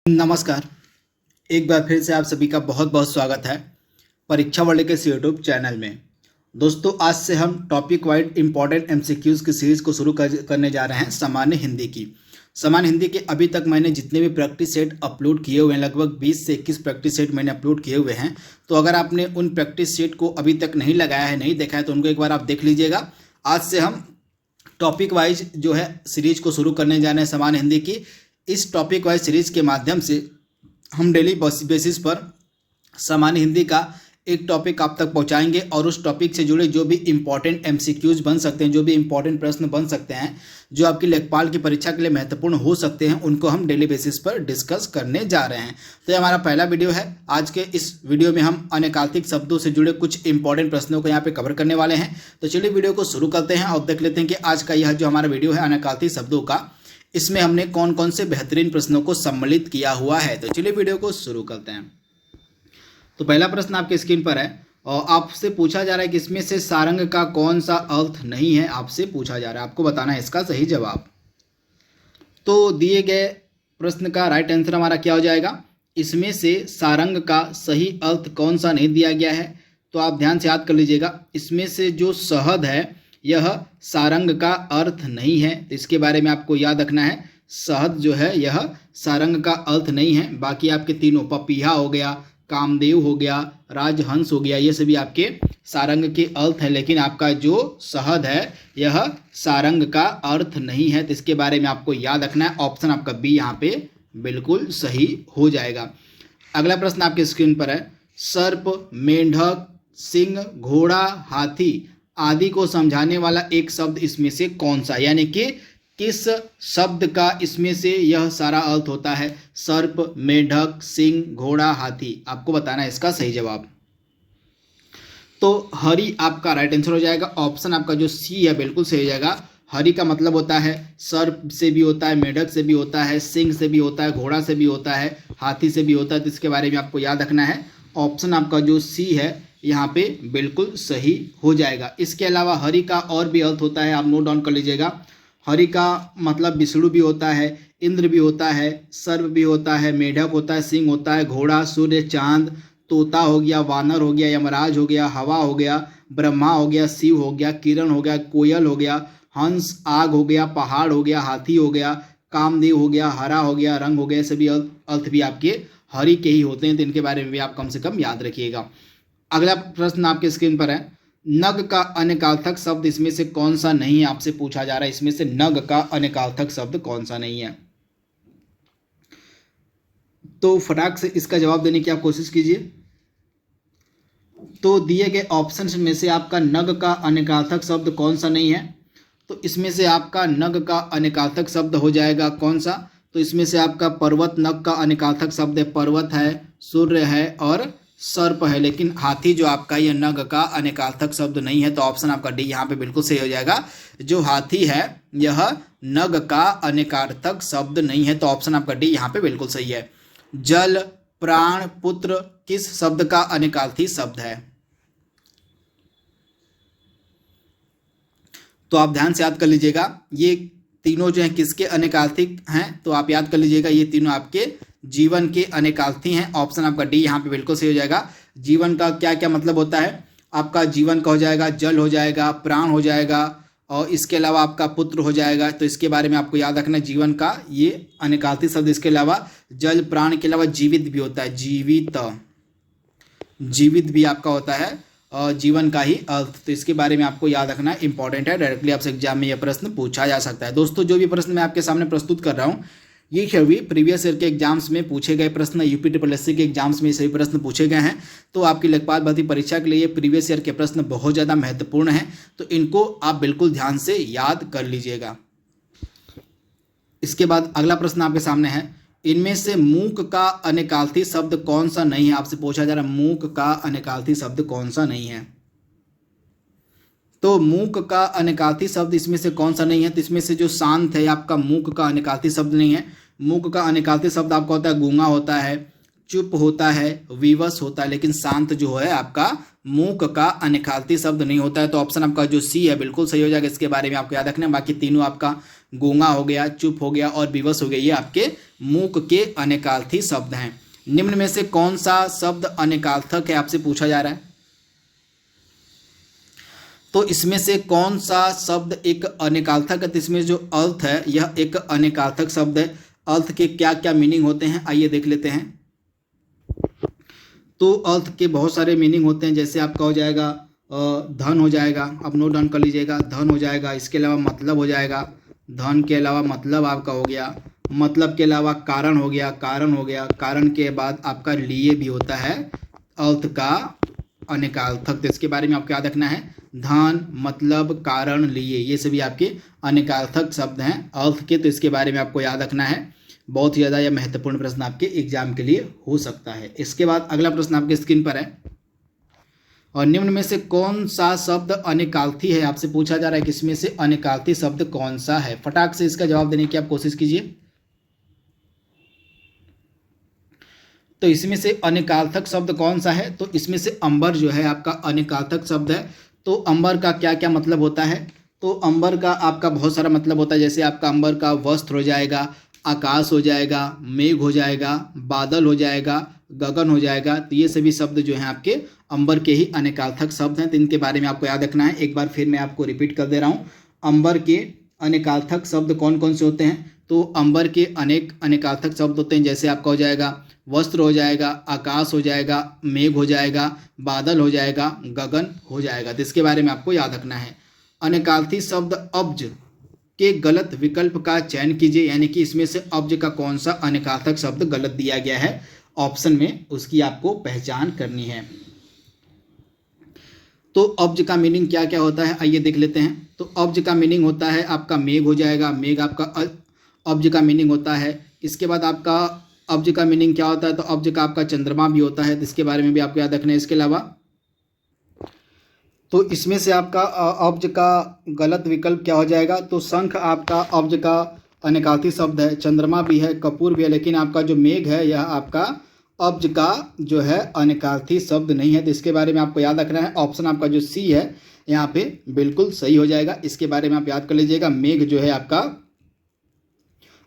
नमस्कार। एक बार फिर से आप सभी का बहुत बहुत स्वागत है परीक्षा वर्ल्ड के इस यूट्यूब चैनल में। दोस्तों, आज से हम टॉपिक वाइज इंपॉर्टेंट एमसीक्यूज की सीरीज को शुरू करने जा रहे हैं सामान्य हिंदी की। सामान्य हिंदी के अभी तक मैंने जितने भी प्रैक्टिस सेट अपलोड किए हुए हैं, लगभग 20 से 21 प्रैक्टिस सेट मैंने अपलोड किए हुए हैं। तो अगर आपने उन प्रैक्टिस सेट को अभी तक नहीं लगाया है, नहीं देखा है, तो उनको एक बार आप देख लीजिएगा। आज से हम टॉपिक वाइज जो है सीरीज को शुरू करने जा रहे हैं सामान्य हिंदी की। इस टॉपिक वाइज सीरीज के माध्यम से हम डेली बेसिस पर सामान्य हिंदी का एक टॉपिक आप तक पहुंचाएंगे और उस टॉपिक से जुड़े जो भी इंपॉर्टेंट एमसीक्यूज बन सकते हैं, जो भी इंपॉर्टेंट प्रश्न बन सकते हैं, जो आपकी लेखपाल की परीक्षा के लिए महत्वपूर्ण हो सकते हैं, उनको हम डेली बेसिस पर डिस्कस करने जा रहे हैं। तो ये हमारा पहला वीडियो है। आज के इस वीडियो में हम अनेकाल्तिक शब्दों से जुड़े कुछ इंपॉर्टेंट प्रश्नों को यहाँ पे कवर करने वाले हैं। तो चलिए वीडियो को शुरू करते हैं और देख लेते हैं कि आज का यह जो हमारा वीडियो है अनेकाल्तिक शब्दों का, इसमें हमने कौन कौन से बेहतरीन प्रश्नों को सम्मिलित किया हुआ है। तो चलिए वीडियो को शुरू करते हैं। तो पहला प्रश्न आपके स्क्रीन पर है और आपसे पूछा जा रहा है कि इसमें से सारंग का कौन सा अर्थ नहीं है। आपसे पूछा जा रहा है, आपको बताना है इसका सही जवाब। तो दिए गए प्रश्न का राइट आंसर हमारा क्या हो जाएगा, इसमें से सारंग का सही अर्थ कौन सा नहीं दिया गया है। तो आप ध्यान से याद कर लीजिएगा, इसमें से जो शहद है यह सारंग का अर्थ नहीं है। तो इसके बारे में आपको याद रखना है, शहद जो है यह सारंग का अर्थ नहीं है। बाकी आपके तीनों, पपीहा हो गया, कामदेव हो गया, राजहंस हो गया, ये सभी आपके सारंग के अर्थ है, लेकिन आपका जो शहद है यह सारंग का अर्थ नहीं है। तो इसके बारे में आपको याद रखना है। ऑप्शन आपका बी यहाँ पे बिल्कुल सही हो जाएगा। अगला प्रश्न आपके स्क्रीन पर है, सर्प, मेंढक, सिंह, घोड़ा, हाथी आदि को समझाने वाला एक शब्द इसमें से कौन सा, यानी कि किस शब्द का इसमें से यह सारा अर्थ होता है। सर्प, मेढक, सिंह, घोड़ा, हाथी, आपको बताना है इसका सही जवाब। तो हरि आपका राइट आंसर हो जाएगा। ऑप्शन आपका जो सी है बिल्कुल सही हो जाएगा। हरि का मतलब होता है सर्प से भी होता है, मेढक से भी होता है, सिंह से भी होता है, घोड़ा से भी होता है, हाथी से भी होता है। तो इसके बारे में आपको याद रखना है। ऑप्शन आपका जो सी है यहाँ पे बिल्कुल सही हो जाएगा। इसके अलावा हरि का और भी अर्थ होता है, आप नोट डाउन कर लीजिएगा। हरि का मतलब विष्णु भी होता है, इंद्र भी होता है, सर्प भी होता है, मेढक होता है, सिंह होता है, घोड़ा, सूर्य, चांद, तोता हो गया, वानर हो गया, यमराज हो गया, हवा हो गया, ब्रह्मा हो गया, शिव हो गया, किरण हो गया, कोयल हो गया, हंस, आग हो गया, पहाड़ हो गया, हाथी हो गया, कामदेव हो गया, हरा हो गया, रंग हो गया। सभी अर्थ भी आपके हरि के ही होते हैं। तो इनके बारे में भी आप कम से कम याद रखिएगा। अगला प्रश्न आपके स्क्रीन पर है, नग का अनेकार्थक शब्द इसमें से कौन सा नहीं है। आपसे पूछा जा रहा है इसमें से नग का अनेकार्थक शब्द कौन सा नहीं है। तो फटाक से इसका जवाब देने की आप कोशिश कीजिए। तो दिए गए ऑप्शन में से आपका नग का अनेकार्थक शब्द कौन सा नहीं है। तो इसमें से आपका नग का अनेकार्थक शब्द हो जाएगा कौन सा। तो इसमें से आपका पर्वत नग का अनेकार्थक शब्द है, पर्वत है, सूर्य है और सर्प है। लेकिन हाथी जो आपका यह नग का अनेकार्थक शब्द नहीं है। तो ऑप्शन आपका डी यहाँ पे बिल्कुल सही हो जाएगा। जो हाथी है यह नग का अनेकार्थक शब्द नहीं है। तो ऑप्शन आपका डी यहाँ पे बिल्कुल सही है। जल, प्राण, पुत्र किस शब्द का अनेकार्थी शब्द है। तो आप ध्यान से याद कर लीजिएगा, ये तीनों जो हैं किसके अनेकार्थिक हैं। तो आप याद कर लीजिएगा, ये तीनों आपके जीवन के अनेकार्थी हैं। ऑप्शन आपका डी यहाँ पे बिल्कुल सही हो जाएगा। जीवन का क्या क्या मतलब होता है, आपका जीवन का हो जाएगा जल हो जाएगा, प्राण हो जाएगा और इसके अलावा आपका पुत्र हो जाएगा। तो इसके बारे में आपको याद रखना है, जीवन का ये अनेकार्थी शब्द। इसके अलावा जल, प्राण के अलावा जीवित भी होता है, जीवित भी आपका होता है और जीवन का ही अर्थ। तो इसके बारे में आपको याद रखना इंपॉर्टेंट है। डायरेक्टली आपसे एग्जाम में यह प्रश्न पूछा जा सकता है। दोस्तों, जो भी प्रश्न मैं आपके सामने प्रस्तुत कर रहा हूँ ये सभी प्रीवियस ईयर के एग्जाम्स में पूछे गए प्रश्न, यूपीएससी के एग्जाम्स में सभी प्रश्न पूछे गए हैं। तो आपकी लेखपाल भर्ती परीक्षा के लिए प्रीवियस ईयर के प्रश्न बहुत ज़्यादा महत्वपूर्ण हैं। तो इनको आप बिल्कुल ध्यान से याद कर लीजिएगा। इसके बाद अगला प्रश्न आपके सामने है, इनमें से मूक का अनेकार्थी शब्द कौन सा नहीं है। आपसे पूछा जा रहा है मूक का अनेकार्थी शब्द कौन सा नहीं है। तो मूक का अनेकार्थी शब्द इसमें से कौन सा नहीं है। तो इसमें से जो शांत है आपका मूक का अनेकार्थी शब्द नहीं है। मूक का अनेकार्थी शब्द आपका होता है गूंगा होता है, चुप होता है, विवश होता है, लेकिन शांत जो है आपका मूक का अनेकार्थी शब्द नहीं होता है। तो ऑप्शन आपका जो सी है बिल्कुल सही हो जाएगा। इसके बारे में आपको याद रखना है। बाकी तीनों आपका गूंगा हो गया, चुप हो गया और विवश हो गया, ये आपके मूक के अनेकार्थी शब्द हैं। निम्न में से कौन सा शब्द अनेकार्थक है, आपसे पूछा जा रहा है। तो इसमें से कौन सा शब्द एक अनेकार्थक है, तो इसमें जो अर्थ है यह एक अनेकार्थक शब्द है। अर्थ के क्या क्या मीनिंग होते हैं, आइए देख लेते हैं। तो अर्थ के बहुत सारे मीनिंग होते हैं, जैसे आपका हो जाएगा धन हो जाएगा, आप नोट डाउन कर लीजिएगा, धन हो जाएगा। इसके अलावा मतलब हो जाएगा, धन के अलावा मतलब आपका हो गया, मतलब के अलावा कारण हो गया, कारण हो गया, कारण के बाद आपका लिए भी होता है अर्थ का अनेकार्थक। तो इसके बारे में आपको याद रखना है, धन, मतलब, कारण, लिए, ये सभी आपके अनेकार्थक शब्द हैं अर्थ के। तो इसके बारे में आपको याद रखना है, बहुत ही ज़्यादा यह महत्वपूर्ण प्रश्न आपके एग्जाम के लिए हो सकता है। इसके बाद अगला प्रश्न आपके स्क्रीन पर है, और निम्न में से कौन सा शब्द अनेकार्थी है, आपसे पूछा जा रहा है कि इसमें से अनेकार्थी शब्द कौन सा है। फटाक से इसका जवाब देने की आप कोशिश कीजिए। तो इसमें से अनेकार्थक शब्द कौन सा है, तो इसमें से अंबर जो है आपका अनेकार्थक शब्द है। तो अंबर का क्या क्या मतलब होता है, तो अंबर का आपका बहुत सारा मतलब होता है, जैसे आपका अंबर का वस्त्र हो जाएगा, आकाश हो जाएगा, मेघ हो जाएगा, बादल हो जाएगा, गगन हो जाएगा। तो ये सभी शब्द जो हैं आपके अंबर के ही अनेकार्थक शब्द हैं। तो इनके बारे में आपको याद रखना है। एक बार फिर मैं आपको रिपीट कर दे रहा हूँ, अंबर के अनेकार्थक शब्द कौन कौन से होते हैं। तो अंबर के अनेक अनेकार्थक शब्द होते हैं, जैसे आपका हो जाएगा वस्त्र हो जाएगा, आकाश हो जाएगा, मेघ हो जाएगा, बादल हो जाएगा, गगन हो जाएगा। तो इसके बारे में आपको याद रखना है। अनेकार्थी शब्द अब्ज के गलत विकल्प का चयन कीजिए, यानी कि इसमें से अब्ज का कौन सा अनेकार्थक शब्द गलत दिया गया है ऑप्शन में, उसकी आपको पहचान करनी है। तो अब्ज का मीनिंग क्या क्या होता है, आइए देख लेते हैं। तो अब्ज का मीनिंग होता है आपका मेघ हो जाएगा, मेघ आपका अब्ज का मीनिंग होता है। इसके बाद आपका अब्ज का मीनिंग क्या होता है, तो अब्ज का आपका चंद्रमा भी होता है, तो इसके बारे में भी आपको याद रखना है। इसके अलावा तो इसमें से आपका अब्ज का गलत विकल्प क्या हो जाएगा, तो शंख आपका अब्ज का अनेकार्थी शब्द है, चंद्रमा भी है, कपूर भी है, लेकिन आपका जो मेघ है यह आपका अब्ज का जो है अनेकार्थी शब्द नहीं है। तो इसके बारे में आपको याद रखना है। ऑप्शन आपका जो सी है यहाँ पे बिल्कुल सही हो जाएगा। इसके बारे में आप याद कर लीजिएगा, मेघ जो है आपका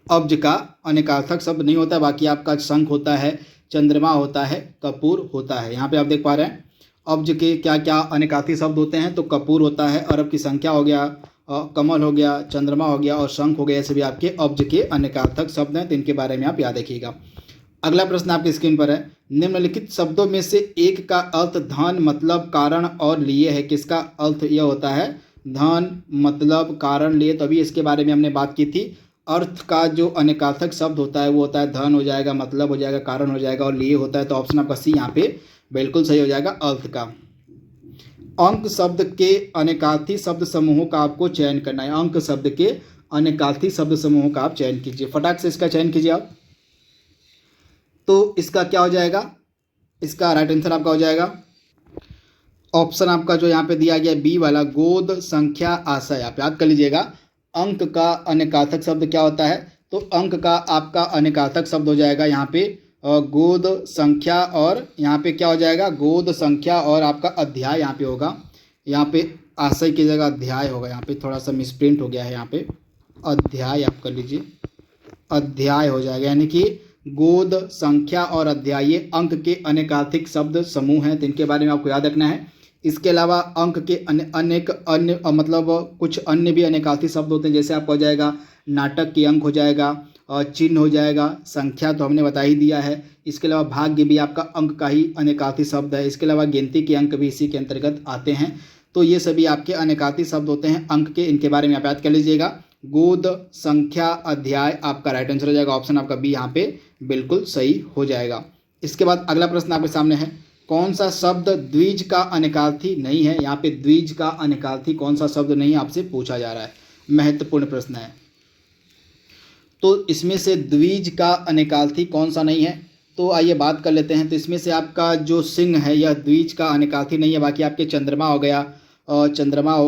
अब्ज का अनेकार्थक शब्द नहीं होता, बाकी आपका शंख होता है, चंद्रमा होता है, कपूर होता है। यहाँ पे आप देख पा रहे हैं अब्ज के क्या क्या अनेकार्थी शब्द होते हैं, तो कपूर होता है, अरब की संख्या हो गया, कमल हो गया, चंद्रमा हो गया और शंख हो गया, ऐसे भी आपके अब्ज के अनेकार्थक शब्द हैं। तो इनके बारे में आप याद रखिएगा। अगला प्रश्न आपकी स्क्रीन पर है, निम्नलिखित शब्दों में से एक का अर्थ धन, मतलब, कारण और लिए है। किसका अर्थ यह होता है, धन, मतलब, कारण, लिए। तो अभी इसके बारे में हमने बात की थी। अर्थ का जो अनेकार्थक शब्द होता है वो होता है धन हो जाएगा, मतलब हो जाएगा, कारण हो जाएगा और लिए होता है। तो ऑप्शन आपका सी यहाँ पे बिल्कुल सही हो जाएगा, अर्थ का। अंक शब्द के अनेकार्थी शब्द समूहों का आपको चयन करना है। अंक शब्द के अनेकार्थी शब्द समूहों का आप चयन कीजिए, फटाक से इसका चयन कीजिए आप। तो इसका क्या हो जाएगा, इसका राइट आंसर आपका हो जाएगा ऑप्शन आपका जो यहाँ पे दिया गया बी वाला, गोद, संख्या, आशय। आप याद कर लीजिएगा, अंक का अनेकार्थक शब्द क्या होता है, तो अंक का आपका अनेकार्थक शब्द हो जाएगा यहाँ पे गोद, संख्या और यहाँ पे क्या हो जाएगा, गोद, संख्या और आपका अध्याय यहाँ पे होगा। यहाँ पे आशय की जगह अध्याय होगा, यहाँ पे थोड़ा सा मिसप्रिंट हो गया है, यहाँ पे अध्याय आप कर लीजिए, अध्याय हो जाएगा। यानी कि गोद, संख्या और अध्याय ये अंक के अनेकार्थिक शब्द समूह हैं, तो इनके बारे में आपको याद रखना है। इसके अलावा अंक के अनेक अन्य मतलब कुछ अन्य भी अनेकार्थी शब्द होते हैं, जैसे आपको हो जाएगा नाटक के अंक हो जाएगा, चिन्ह हो जाएगा, संख्या तो हमने बता ही दिया है। इसके अलावा भाग्य भी आपका अंक का ही अनेकार्थी शब्द है। इसके अलावा गिनती के अंक भी इसी के अंतर्गत आते हैं। तो ये सभी आपके अनेकार्थी शब्द होते हैं अंक के, इनके बारे में आप याद कर लीजिएगा। गोद, संख्या, अध्याय आपका राइट आंसर हो जाएगा, ऑप्शन आपका बी यहाँ पे बिल्कुल सही हो जाएगा। इसके बाद अगला प्रश्न आपके सामने है, कौन सा शब्द द्विज का अनेकार्थी नहीं है। यहाँ पे द्विज का अनेकार्थी कौन सा शब्द नहीं है आपसे पूछा जा रहा है, महत्वपूर्ण प्रश्न है। तो इसमें से द्विज का अनेकार्थी कौन सा नहीं है, तो आइए बात कर लेते हैं। तो इसमें से आपका जो सिंह है यह द्विज का अनेकार्थी नहीं है, बाकी आपके चंद्रमा हो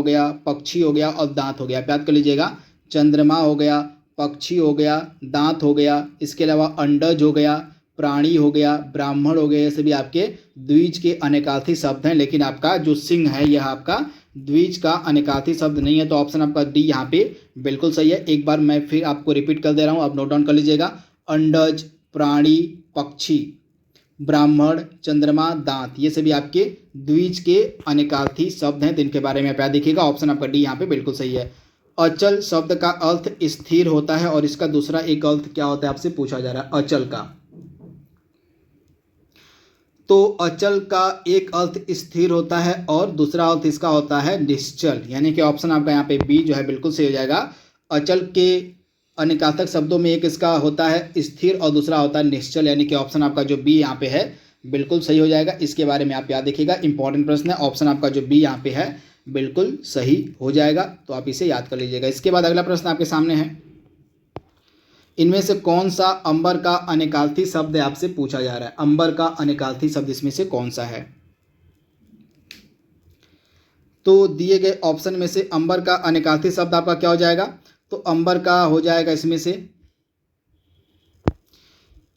गया, पक्षी हो गया और दांत हो गया। याद कर लीजिएगा, चंद्रमा हो गया, पक्षी हो गया, दांत हो गया, इसके अलावा अंडज हो गया, प्राणी हो गया, ब्राह्मण हो गया, ये सभी आपके द्विज के अनेकार्थी शब्द हैं। लेकिन आपका जो सिंह है यह आपका द्विज का अनेकार्थी शब्द नहीं है, तो ऑप्शन आपका डी यहाँ पे बिल्कुल सही है। एक बार मैं फिर आपको रिपीट कर दे रहा हूँ, आप नोट डाउन कर लीजिएगा। अंडज, प्राणी, पक्षी, ब्राह्मण, चंद्रमा, दांत, ये सभी आपके द्विज के अनेकार्थी शब्द हैं, तो इनके बारे में आप याद देखिएगा। ऑप्शन आपका डी यहाँ पे बिल्कुल सही है। अचल शब्द का अर्थ स्थिर होता है और इसका दूसरा एक अर्थ क्या होता है आपसे पूछा जा रहा है अचल का। तो अचल का एक अर्थ स्थिर होता है और दूसरा अर्थ इसका होता है निश्चल, यानी कि ऑप्शन आपका यहाँ पे बी जो है बिल्कुल सही हो जाएगा। अचल के अनेकार्थक शब्दों में एक इसका होता है स्थिर और दूसरा होता है निश्चल, यानी कि ऑप्शन आपका जो बी यहाँ पे है बिल्कुल सही हो जाएगा। इसके बारे में आप याद देखिएगा, इंपॉर्टेंट प्रश्न है। ऑप्शन आपका जो बी यहाँ पे है बिल्कुल सही हो जाएगा, तो आप इसे याद कर लीजिएगा। इसके बाद अगला प्रश्न आपके सामने है, इनमें से कौन सा अंबर का अनेकार्थी शब्द आपसे पूछा जा रहा है। अंबर का अनेकार्थी शब्द इसमें से कौन सा है। तो दिए गए ऑप्शन में से अंबर का अनेकार्थी शब्द आपका क्या हो जाएगा, तो अंबर का हो जाएगा इसमें से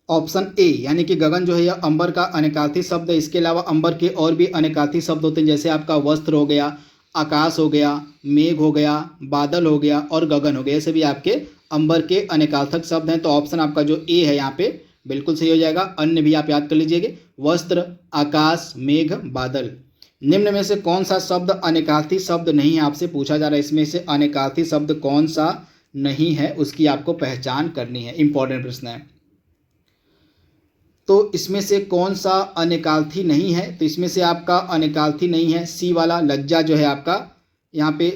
ऑप्शन ए, यानी कि गगन जो है यह अंबर का अनेकार्थी शब्द है। इसके अलावा अंबर के और भी अनेकार्थी शब्द होते हैं, जैसे आपका वस्त्र हो गया, आकाश हो गया, मेघ हो गया, बादल हो गया और गगन हो गया, ये सभी आपके अंबर के अनेकार्थक शब्द हैं। तो ऑप्शन आपका जो ए है यहाँ पे बिल्कुल सही हो जाएगा। अन्य भी आप याद कर लीजिएगा, वस्त्र, आकाश, मेघ, बादल। निम्न में से कौन सा शब्द अनेकार्थी शब्द नहीं है आपसे पूछा जा रहा है। इसमें से अनेकार्थी शब्द कौन सा नहीं है उसकी आपको पहचान करनी है, इंपॉर्टेंट प्रश्न है। तो इसमें से कौन सा अनेकार्थी नहीं है, तो इसमें से आपका अनेकार्थी नहीं है सी वाला, लज्जा जो है आपका यहाँ पे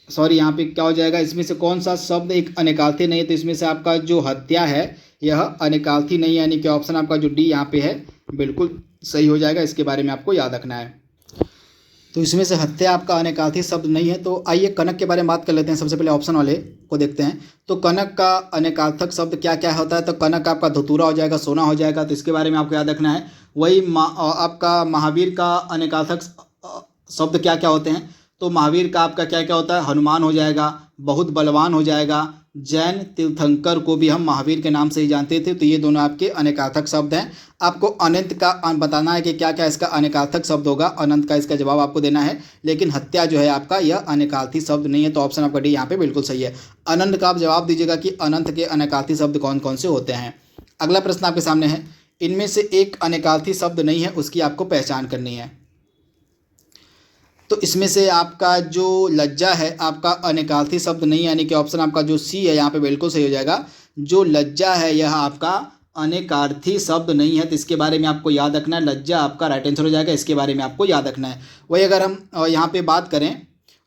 यहाँ पे क्या हो जाएगा, इसमें से कौन सा शब्द एक अनेकार्थी नहीं है, तो इसमें से आपका जो हत्या है यह अनेकार्थी नहीं है, यानी कि ऑप्शन आपका जो डी यहाँ पे है बिल्कुल सही हो जाएगा। इसके बारे में आपको याद रखना है। तो इसमें से हत्या आपका अनेकार्थी शब्द नहीं है। तो आइए कनक के बारे में बात कर लेते हैं। सबसे पहले ऑप्शन वाले को देखते हैं। तो कनक का अनेकार्थक शब्द क्या क्या होता है, तो कनक आपका धतूरा हो जाएगा, सोना हो जाएगा, तो इसके बारे में आपको याद रखना है। वही आपका महावीर का अनेकार्थक शब्द क्या क्या होते हैं, तो महावीर का आपका क्या क्या होता है, हनुमान हो जाएगा, बहुत बलवान हो जाएगा, जैन तीर्थंकर को भी हम महावीर के नाम से ही जानते थे, तो ये दोनों आपके अनेकार्थक शब्द हैं। आपको अनंत का बताना है कि क्या क्या इसका अनेकार्थक शब्द होगा, अनंत का इसका जवाब आपको देना है। लेकिन हत्या जो है आपका यह अनेकार्थी शब्द नहीं है, तो ऑप्शन आपका डी यहाँ पे बिल्कुल सही है। अनंत का आप जवाब दीजिएगा कि अनंत के अनेकार्थी शब्द कौन कौन से होते हैं। अगला प्रश्न आपके सामने है, इनमें से एक अनेकार्थी शब्द नहीं है उसकी आपको पहचान करनी है। तो इसमें से आपका जो लज्जा है आपका अनेकार्थी शब्द नहीं है, यानी कि ऑप्शन आपका जो सी है यहाँ पे बिल्कुल सही हो जाएगा। जो लज्जा है यह आपका अनेकार्थी शब्द नहीं है, तो इसके बारे में आपको याद रखना है। लज्जा आपका राइट आंसर हो जाएगा, इसके बारे में आपको याद रखना है। वही अगर हम यहाँ पे बात करें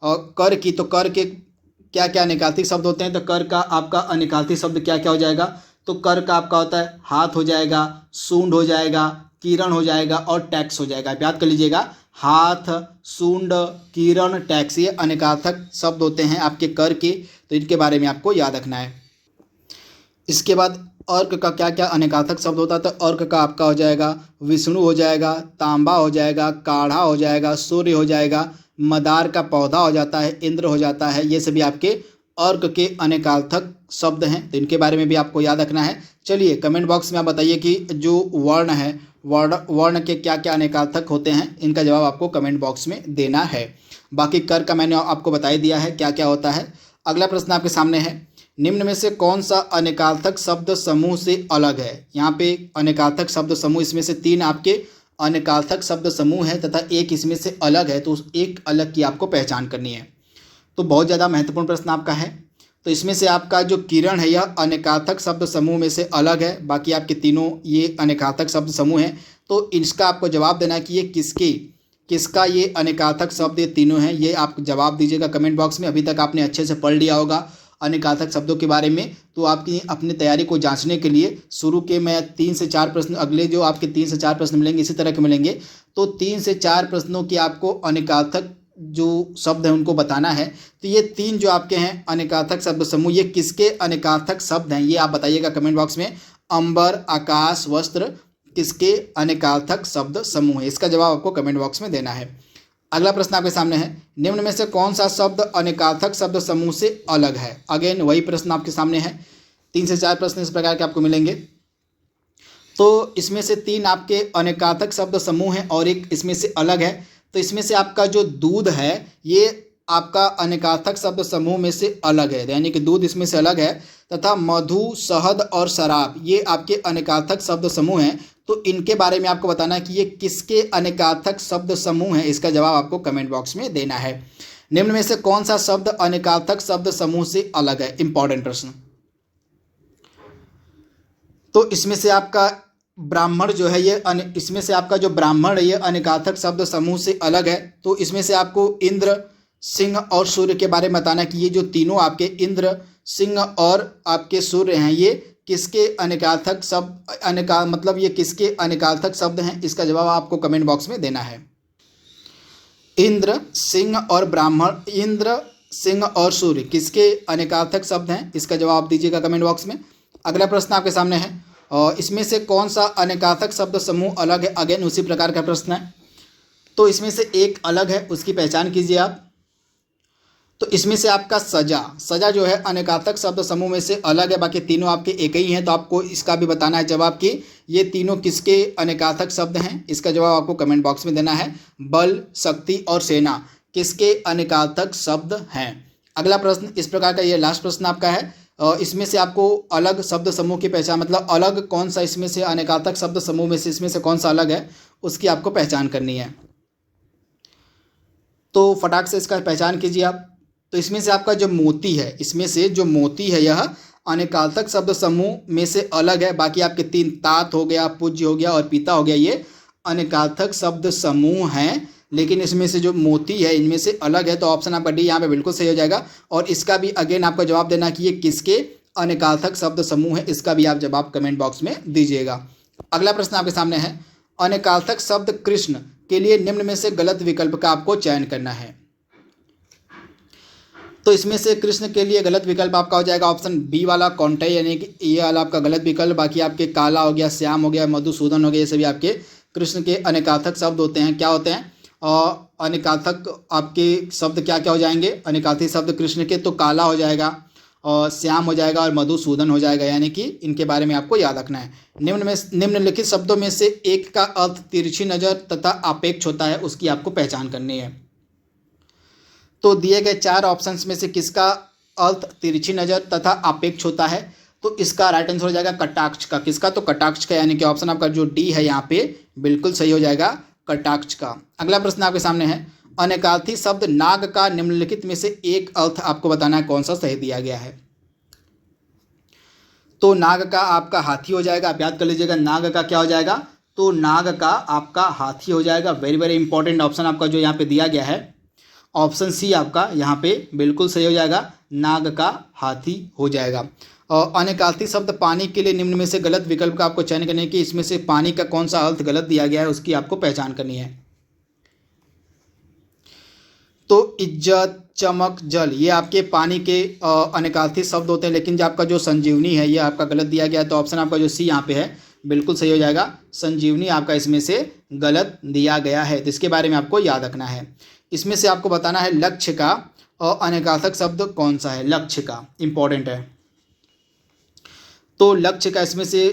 कर की, तो कर के क्या क्या अनेकार्थी शब्द होते हैं, तो कर का आपका अनेकार्थी शब्द क्या क्या हो जाएगा, तो कर का आपका होता है हाथ हो जाएगा, सूंड हो जाएगा, किरण हो जाएगा और टैक्स हो जाएगा। आप याद कर लीजिएगा, हाथ, सूंड, किरण, टैक्स, ये अनेकार्थक शब्द होते हैं आपके कर के, तो इनके बारे में आपको याद रखना है। इसके बाद अर्क का क्या क्या अनेकार्थक शब्द होता है, तो अर्क का आपका हो जाएगा विष्णु हो जाएगा, तांबा हो जाएगा, काढ़ा हो जाएगा, सूर्य हो जाएगा, मदार का पौधा हो जाता है, इंद्र हो जाता है, ये सभी आपके अर्क के अनेकार्थक शब्द हैं, तो इनके बारे में भी आपको याद रखना है। चलिए कमेंट बॉक्स में आप बताइए कि जो वर्ण है वर्ण के क्या क्या अनेकार्थक होते हैं, इनका जवाब आपको कमेंट बॉक्स में देना है। बाकी कर का मैंने आपको बता ही दिया है क्या क्या होता है। अगला प्रश्न आपके सामने है, निम्न में से कौन सा अनेकार्थक शब्द समूह से अलग है। यहाँ पे अनेकार्थक शब्द समूह, इसमें से 3 आपके अनेकार्थक शब्द समूह है तथा एक इसमें से अलग है, तो उस एक अलग की आपको पहचान करनी है। तो बहुत ज़्यादा महत्वपूर्ण प्रश्न आपका है। तो इसमें से आपका जो किरण है यह अनेकार्थक शब्द समूह में से अलग है, बाकी आपके तीनों ये अनेकार्थक शब्द समूह हैं। तो इसका आपको जवाब देना है कि ये किसका ये अनेकार्थक शब्द ये तीनों हैं, ये आप जवाब दीजिएगा कमेंट बॉक्स में। अभी तक आपने अच्छे से पढ़ लिया होगा अनेकार्थक शब्दों के बारे में, तो आपकी अपनी तैयारी को जांचने के लिए शुरू के मैं 3 से 4 प्रश्न, अगले जो आपके 3 से 4 प्रश्न मिलेंगे इसी तरह के मिलेंगे, तो 3 से 4 प्रश्नों की आपको अनेकार्थक जो शब्द है उनको बताना है। तो ये 3 जो आपके हैं अनेकार्थक शब्द समूह, ये किसके अनेकार्थक शब्द हैं ये आप बताइएगा कमेंट बॉक्स में। अंबर, आकाश, वस्त्र किसके अनेकार्थक शब्द समूह है, इसका जवाब आपको कमेंट बॉक्स में देना है। अगला प्रश्न आपके सामने है, निम्न में से कौन सा शब्द अनेकार्थक शब्द समूह से अलग है। अगेन वही प्रश्न आपके सामने है, 3 से 4 प्रश्न इस प्रकार के आपको मिलेंगे। तो इसमें से 3 आपके अनेकार्थक शब्द समूह हैं और एक इसमें से अलग है। तो इसमें से आपका जो दूध है ये आपका अनेकार्थक शब्द समूह में से अलग है, यानी कि दूध इसमें से अलग है, तथा मधु, शहद और शराब ये आपके अनेकार्थक शब्द समूह हैं। तो इनके बारे में आपको बताना है कि ये किसके अनेकार्थक शब्द समूह है। इसका जवाब आपको कमेंट बॉक्स में देना है। निम्न में से कौन सा शब्द अनेकार्थक शब्द समूह से अलग है? इंपॉर्टेंट प्रश्न। तो इसमें से आपका ब्राह्मण जो है ये इसमें से आपका जो ब्राह्मण है ये अनेकार्थक शब्द समूह से अलग है। तो इसमें से आपको इंद्र, सिंह और सूर्य के बारे में बताना कि ये जो तीनों आपके इंद्र, सिंह और आपके सूर्य हैं ये किसके अनेकार्थक शब्द मतलब ये किसके अनेकार्थक शब्द हैं। इसका जवाब आपको कमेंट बॉक्स में देना है। इंद्र, सिंह और ब्राह्मण, इंद्र, सिंह और सूर्य किसके अनेकार्थक शब्द हैं? इसका जवाब दीजिएगा कमेंट बॉक्स में। अगला प्रश्न आपके सामने है और इसमें से कौन सा अनेकार्थक शब्द समूह अलग है? अगेन उसी प्रकार का प्रश्न है। तो इसमें से एक अलग है, उसकी पहचान कीजिए आप। तो इसमें से आपका सजा जो है अनेकार्थक शब्द समूह में से अलग है, बाकी तीनों आपके एक ही हैं। तो आपको इसका भी बताना है जवाब कि ये तीनों किसके अनेकार्थक शब्द हैं। इसका जवाब आपको कमेंट बॉक्स में देना है। बल, शक्ति और सेना किसके अनेकार्थक शब्द हैं। अगला प्रश्न इस प्रकार का, ये लास्ट प्रश्न आपका है। इसमें से आपको अलग शब्द समूह की पहचान, मतलब अलग कौन सा इसमें से अनेकार्थक शब्द समूह में से इसमें से कौन सा अलग है उसकी आपको पहचान करनी है। तो फटाक से इसका पहचान कीजिए आप। तो इसमें से आपका जो मोती है, इसमें से जो मोती है यह अनेकार्थक शब्द समूह में से अलग है। बाकी आपके तीन, तात हो गया, पूज्य हो गया और पिता हो गया, ये अनेकार्थक शब्द समूह हैं। लेकिन इसमें से जो मोती है इनमें से अलग है। तो ऑप्शन आपका डी यहाँ पे बिल्कुल सही हो जाएगा। और इसका भी अगेन आपका जवाब देना कि ये किसके अनेकार्थक शब्द समूह है। इसका भी आप जवाब कमेंट बॉक्स में दीजिएगा। अगला प्रश्न आपके सामने है, अनेकार्थक शब्द कृष्ण के लिए निम्न में से गलत विकल्प का आपको चयन करना है। तो इसमें से कृष्ण के लिए गलत विकल्प आपका हो जाएगा ऑप्शन बी वाला, कौंटे, यानी कि ये वाला आपका गलत विकल्प। बाकी आपके काला हो गया, श्याम हो गया, मधुसूदन हो गया, ये सभी आपके कृष्ण के अनेकार्थक शब्द होते हैं। क्या होते हैं? और अनेकार्थक आपके शब्द क्या क्या हो जाएंगे अनेकार्थी शब्द कृष्ण के? तो काला हो जाएगा और श्याम हो जाएगा और मधुसूदन हो जाएगा, यानी कि इनके बारे में आपको याद रखना है। निम्नलिखित शब्दों में से एक का अर्थ तिरछी नज़र तथा अपेक्ष होता है, उसकी आपको पहचान करनी है। तो दिए गए चार ऑप्शंस में से किसका अर्थ तिरछी नज़र तथा अपेक्ष होता है? तो इसका राइट आंसर हो जाएगा कटाक्ष का। किसका? तो कटाक्ष का, यानी कि ऑप्शन आपका जो डी है यहाँ पे बिल्कुल सही हो जाएगा, कटाक्ष का। अगला प्रश्न आपके सामने है, अनेकार्थी शब्द नाग का निम्नलिखित में से एक अर्थ आपको बताना है कौन सा सही दिया गया है। तो नाग का आपका हाथी हो जाएगा। आप याद कर लीजिएगा, नाग का क्या हो जाएगा? तो नाग का आपका हाथी हो जाएगा। वेरी वेरी इंपॉर्टेंट ऑप्शन आपका जो यहाँ पे दिया गया है, ऑप्शन सी आपका यहाँ पे बिल्कुल सही हो जाएगा, नाग का हाथी हो जाएगा। और अनेकार्थी शब्द पानी के लिए निम्न में से गलत विकल्प का आपको चयन करने की, इसमें से पानी का कौन सा अर्थ गलत दिया गया है उसकी आपको पहचान करनी है। तो इज्जत, चमक, जल ये आपके पानी के अनेकार्थी शब्द होते हैं। लेकिन जो आपका जो संजीवनी है ये आपका गलत दिया गया है। तो ऑप्शन आपका जो सी यहाँ पे है बिल्कुल सही हो जाएगा, संजीवनी आपका इसमें से गलत दिया गया है। तो इसके बारे में आपको याद रखना है। इसमें से आपको बताना है लक्ष्य का और अनेकार्थक शब्द कौन सा है। लक्ष्य का इंपॉर्टेंट है। तो लक्ष्य का इसमें से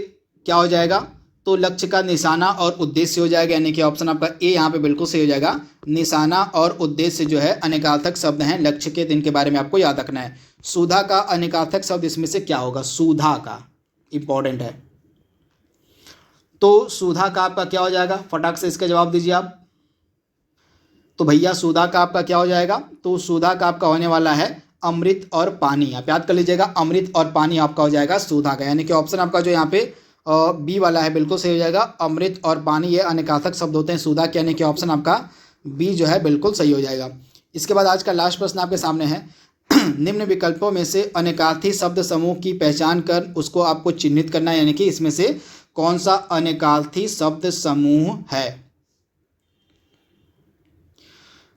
क्या हो जाएगा? तो लक्ष्य का निशाना और उद्देश्य हो जाएगा, यानी कि ऑप्शन आपका ए यहाँ पे बिल्कुल सही हो जाएगा। निशाना और उद्देश्य जो है अनेकार्थक शब्द हैं लक्ष्य के, इनके बारे में आपको याद रखना है। सुधा का अनेकार्थक शब्द इसमें से क्या होगा? सुधा का इंपॉर्टेंट है। तो सुधा का आपका क्या हो जाएगा? फटाक से इसका जवाब दीजिए आप। तो भैया सुधा का आपका क्या हो जाएगा? तो सुधा का आपका होने वाला है अमृत और पानी। आप याद कर लीजिएगा, अमृत और पानी आपका हो जाएगा सुधा का, यानी कि ऑप्शन आपका जो यहाँ पे बी वाला है बिल्कुल सही हो जाएगा। अमृत और पानी ये अनेकार्थक शब्द होते हैं सुधा के, यानी कि ऑप्शन आपका बी जो है बिल्कुल सही हो जाएगा। इसके बाद आज का लास्ट प्रश्न आपके सामने है, निम्न विकल्पों में से अनेकार्थी शब्द समूह की पहचान कर उसको आपको चिन्हित करना है, यानी कि इसमें से कौन सा अनेकार्थी शब्द समूह है।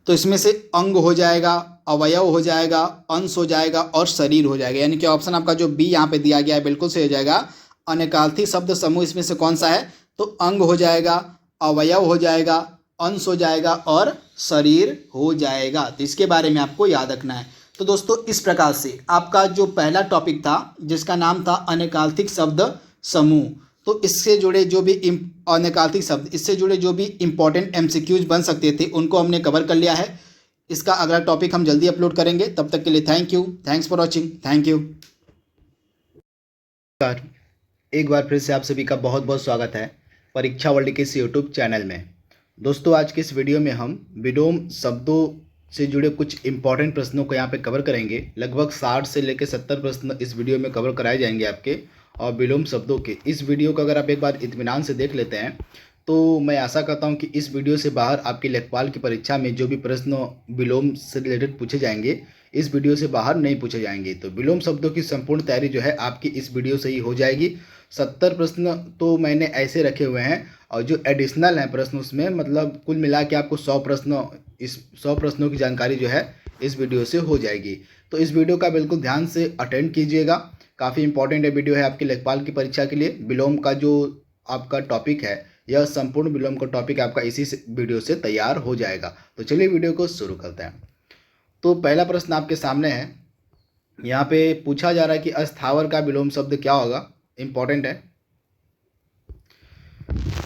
तो इसमें से अंग हो जाएगा, अवयव हो जाएगा, अंश हो जाएगा और शरीर हो जाएगा, यानी कि ऑप्शन आपका जो बी यहाँ पे दिया गया है बिल्कुल सही हो जाएगा। अनेकार्थी शब्द समूह इसमें से कौन सा है? तो अंग हो जाएगा, अवयव हो जाएगा, अंश हो जाएगा और शरीर हो जाएगा। तो इसके बारे में आपको याद रखना है। तो दोस्तों इस प्रकार से आपका जो पहला टॉपिक था जिसका नाम था अनेकार्थिक शब्द समूह, तो इससे जुड़े जो भी अनेकार्थिक शब्द, इससे जुड़े जो भी इम्पोर्टेंट एमसीक्यूज बन सकते थे उनको हमने कवर कर लिया है। इसका अगला टॉपिक हम जल्दी अपलोड करेंगे। तब तक के लिए thank you, thanks for watching, thank you. एक बार फिर से आप सभी का बहुत बहुत स्वागत है परीक्षा वर्ल्ड के इस यूट्यूब चैनल में। दोस्तों, आज के इस वीडियो में हम विलोम शब्दों से जुड़े कुछ इंपॉर्टेंट प्रश्नों को यहाँ पे कवर करेंगे। लगभग 60 से लेकर 70 प्रश्न इस वीडियो में कवर कराए जाएंगे आपके, और विलोम शब्दों के इस वीडियो को अगर आप एक बार इत्मीनान से देख लेते हैं तो मैं आशा करता हूं कि इस वीडियो से बाहर आपकी लेखपाल की परीक्षा में जो भी प्रश्न विलोम से रिलेटेड पूछे जाएंगे इस वीडियो से बाहर नहीं पूछे जाएंगे। तो विलोम शब्दों की संपूर्ण तैयारी जो है आपकी इस वीडियो से ही हो जाएगी। 70 प्रश्न तो मैंने ऐसे रखे हुए हैं, और जो एडिशनल हैं प्रश्न उसमें मतलब कुल मिला के आपको 100 प्रश्न, इस 100 प्रश्नों की जानकारी जो है इस वीडियो से हो जाएगी। तो इस वीडियो का बिल्कुल ध्यान से अटेंड कीजिएगा। काफ़ी इंपॉर्टेंट है वीडियो है आपकी लेखपाल की परीक्षा के लिए। विलोम का जो आपका टॉपिक है, यह संपूर्ण विलोम का टॉपिक आपका इसी वीडियो से तैयार हो जाएगा। तो चलिए वीडियो को शुरू करते हैं। तो पहला प्रश्न आपके सामने है, यहाँ पे पूछा जा रहा है कि अस्थावर का विलोम शब्द क्या होगा। इंपॉर्टेंट है।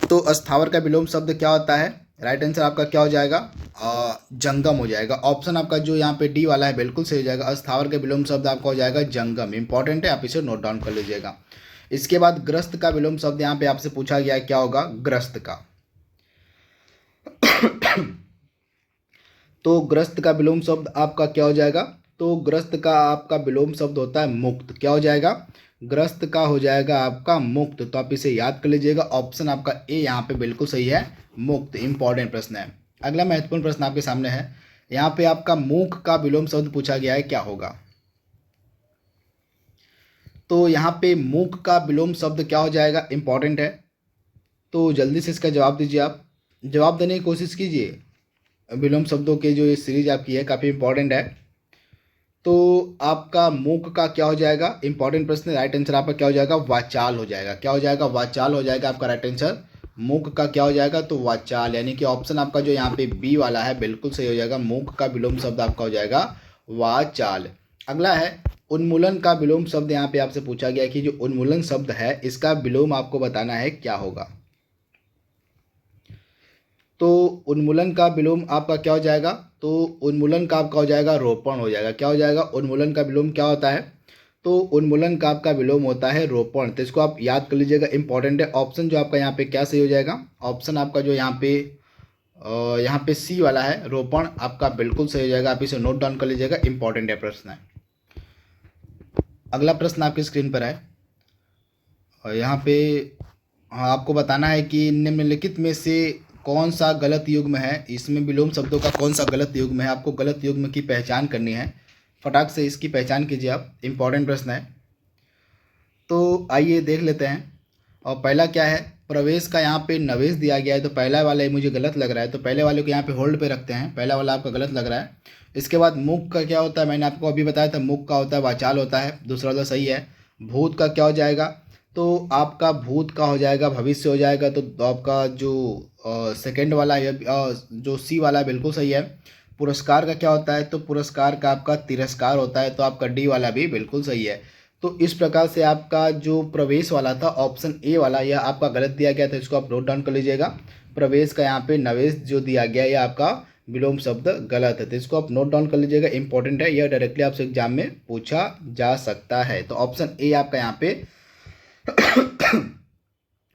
तो अस्थावर का विलोम शब्द क्या होता है? राइट आंसर आपका क्या हो जाएगा? जंगम हो जाएगा। ऑप्शन आपका जो यहाँ पे डी वाला है बिल्कुल सही हो जाएगा। अस्थावर का विलोम शब्द आपका हो जाएगा जंगम। इंपॉर्टेंट है, आप इसे नोट डाउन कर लीजिएगा। इसके बाद ग्रस्त का विलोम शब्द यहाँ पे आपसे पूछा गया है, क्या होगा ग्रस्त का? तो ग्रस्त का विलोम शब्द आपका क्या हो जाएगा? तो ग्रस्त का आपका विलोम शब्द होता है मुक्त। क्या हो जाएगा? ग्रस्त का हो जाएगा आपका मुक्त। तो आप इसे याद कर लीजिएगा। ऑप्शन आपका ए यहाँ पे बिल्कुल सही है, मुक्त। इंपॉर्टेंट प्रश्न है। अगला महत्वपूर्ण प्रश्न आपके सामने है, यहाँ पे आपका मूक का विलोम शब्द पूछा गया है, क्या होगा? तो यहाँ पे मूक का विलोम शब्द क्या हो जाएगा? इंपॉर्टेंट है, तो जल्दी से इसका जवाब दीजिए। आप जवाब देने की कोशिश कीजिए। विलोम शब्दों के जो ये सीरीज आपकी है काफ़ी इंपॉर्टेंट है। तो आपका मूक का क्या हो जाएगा? इंपॉर्टेंट प्रश्न। राइट आंसर आपका क्या हो जाएगा? वाचाल हो जाएगा। क्या हो जाएगा? वाचाल हो जाएगा आपका राइट आंसर। मूक का क्या हो जाएगा? तो वाचाल, यानी कि ऑप्शन आपका जो यहाँ पे बी वाला है बिल्कुल सही हो जाएगा। मूक का विलोम शब्द आपका हो जाएगा वाचाल। अगला है उन्मूलन का विलोम शब्द। यहाँ पे आपसे पूछा गया कि जो उन्मूलन शब्द है इसका विलोम आपको बताना है, क्या होगा? तो उन्मूलन का विलोम आपका क्या हो जाएगा? तो उन्मूलन का आपका हो जाएगा रोपण हो जाएगा। क्या हो जाएगा? उन्मूलन का विलोम क्या होता है? तो उन्मूलन का आपका विलोम होता है रोपण। तो इसको आप याद कर लीजिएगा, इंपॉर्टेंट है। ऑप्शन जो आपका यहाँ पे क्या सही हो जाएगा? ऑप्शन आपका जो यहाँ पे सी वाला है रोपण, आपका बिल्कुल सही हो जाएगा। आप इसे नोट डाउन कर लीजिएगा, इंपॉर्टेंट है प्रश्न है। अगला प्रश्न आपकी स्क्रीन पर है, और यहाँ पे आपको बताना है कि निम्नलिखित में से कौन सा गलत युग्म है। इसमें विलोम शब्दों का कौन सा गलत युग्म है, आपको गलत युग्म की पहचान करनी है। फटाक से इसकी पहचान कीजिए आप, इंपॉर्टेंट प्रश्न है। तो आइए देख लेते हैं। और पहला क्या है? प्रवेश का यहाँ पे नवेश दिया गया है, तो पहला वाला ही मुझे गलत लग रहा है, तो पहले वाले को यहाँ पे होल्ड पे रखते हैं। पहला वाला आपका गलत लग रहा है। इसके बाद मुख का क्या होता है? मैंने आपको अभी बताया था, मुख का होता है वाचाल होता है। दूसरा वाला सही है। भूत का क्या हो जाएगा? तो आपका भूत का हो जाएगा भविष्य हो जाएगा। तो आपका जो सेकंड वाला है जो सी वाला है बिल्कुल सही है। पुरस्कार का क्या होता है? तो पुरस्कार का आपका तिरस्कार होता है। तो आपका डी वाला भी बिल्कुल सही है। तो इस प्रकार से आपका जो प्रवेश वाला था ऑप्शन ए वाला, यह आपका गलत दिया गया था। इसको आप नोट डाउन कर लीजिएगा। प्रवेश का यहाँ पे नवेश जो दिया गया यह आपका विलोम शब्द गलत है। तो इसको आप नोट डाउन कर लीजिएगा, इंपॉर्टेंट है। यह डायरेक्टली आपसे एग्जाम में पूछा जा सकता है। तो ऑप्शन ए आपका यहाँ पे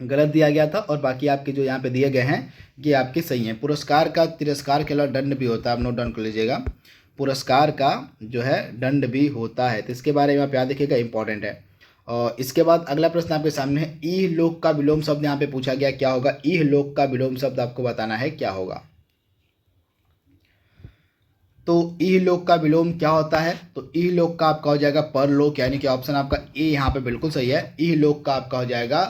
गलत दिया गया था, और बाकी आपके जो यहाँ पे दिए गए हैं ये आपके सही हैं। पुरस्कार का तिरस्कार के अलावा दंड भी होता है, आप नोट डाउन कर लीजिएगा। पुरस्कार का जो है दंड भी होता है, तो इसके बारे में आप याद रखिएगा, इंपॉर्टेंट है। और इसके बाद अगला प्रश्न आपके सामने है, ईह लोक का विलोम शब्द यहाँ पे पूछा गया, क्या होगा? ईह लोक का विलोम शब्द आपको बताना है, क्या होगा? तो ईह लोक का विलोम क्या होता है? तो ईह लोक का आपका हो जाएगा परलोक, यानी कि ऑप्शन आपका ए यहाँ पे बिल्कुल सही है। ईह लोक का आपका हो जाएगा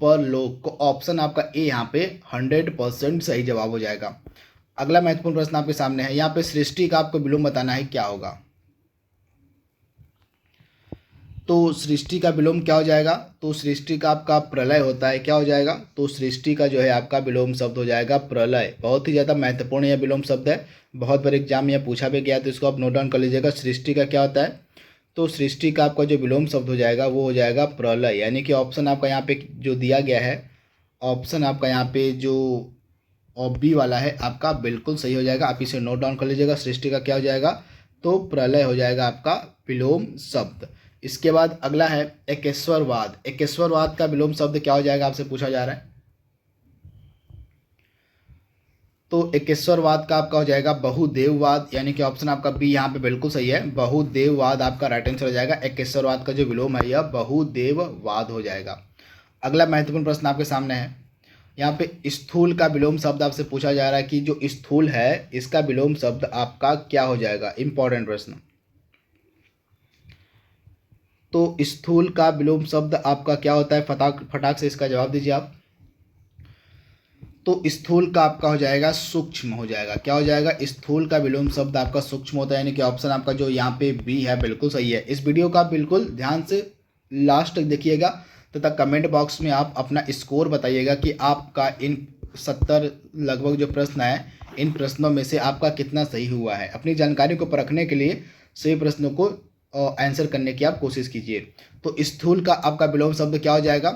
परलोक को। ऑप्शन आपका ए यहाँ पे 100% सही जवाब हो जाएगा। अगला महत्वपूर्ण प्रश्न आपके सामने है, यहाँ पे सृष्टि का आपको विलोम बताना है, क्या होगा? तो सृष्टि का विलोम क्या हो जाएगा? तो सृष्टि का आपका प्रलय होता है। क्या हो जाएगा? तो सृष्टि का जो है आपका विलोम शब्द हो जाएगा प्रलय। बहुत ही ज़्यादा महत्वपूर्ण यह विलोम शब्द है, बहुत बार एग्जाम में यह पूछा भी गया, तो इसको आप नोट डाउन कर लीजिएगा। सृष्टि का क्या होता है? तो सृष्टि का आपका जो विलोम शब्द हो जाएगा वो हो जाएगा प्रलय, यानी कि ऑप्शन आपका यहाँ पे जो दिया गया है, ऑप्शन आपका यहाँ पे जो और बी वाला है आपका बिल्कुल सही हो जाएगा। आप इसे नोट डाउन कर लीजिएगा। सृष्टि का क्या हो जाएगा, तो प्रलय हो जाएगा आपका विलोम शब्द। इसके बाद अगला है एकेश्वरवाद। एकेश्वरवाद का विलोम शब्द क्या हो जाएगा, आपसे पूछा जा रहा है। तो एकेश्वरवाद का आपका हो जाएगा बहुदेववाद, यानी कि ऑप्शन आपका बी यहाँ पे बिल्कुल सही है। बहुदेववाद आपका राइट आंसर हो जाएगा। एकेश्वरवाद का जो विलोम है यह बहुदेववाद हो जाएगा। अगला महत्वपूर्ण प्रश्न आपके सामने है। यहाँ पे स्थूल का विलोम शब्द आपसे पूछा जा रहा है कि जो स्थूल है इसका विलोम शब्द आपका क्या हो जाएगा। इंपॉर्टेंट प्रश्न। तो स्थूल का विलोम शब्द आपका क्या होता है, फटाक से इसका जवाब दीजिए आप। तो स्थूल का आपका हो जाएगा सूक्ष्म हो जाएगा। क्या हो जाएगा, स्थूल का विलोम शब्द आपका सूक्ष्म होता है, यानी कि ऑप्शन आपका जो यहाँ पे बी है बिल्कुल सही है। इस वीडियो का बिल्कुल ध्यान से लास्ट तक देखिएगा तथा कमेंट बॉक्स में आप अपना स्कोर बताइएगा कि आपका इन 70 लगभग जो प्रश्न है इन प्रश्नों में से आपका कितना सही हुआ है। अपनी जानकारी को परखने के लिए सही प्रश्नों को आंसर करने की आप कोशिश कीजिए। तो स्थूल का आपका विलोम शब्द क्या हो जाएगा,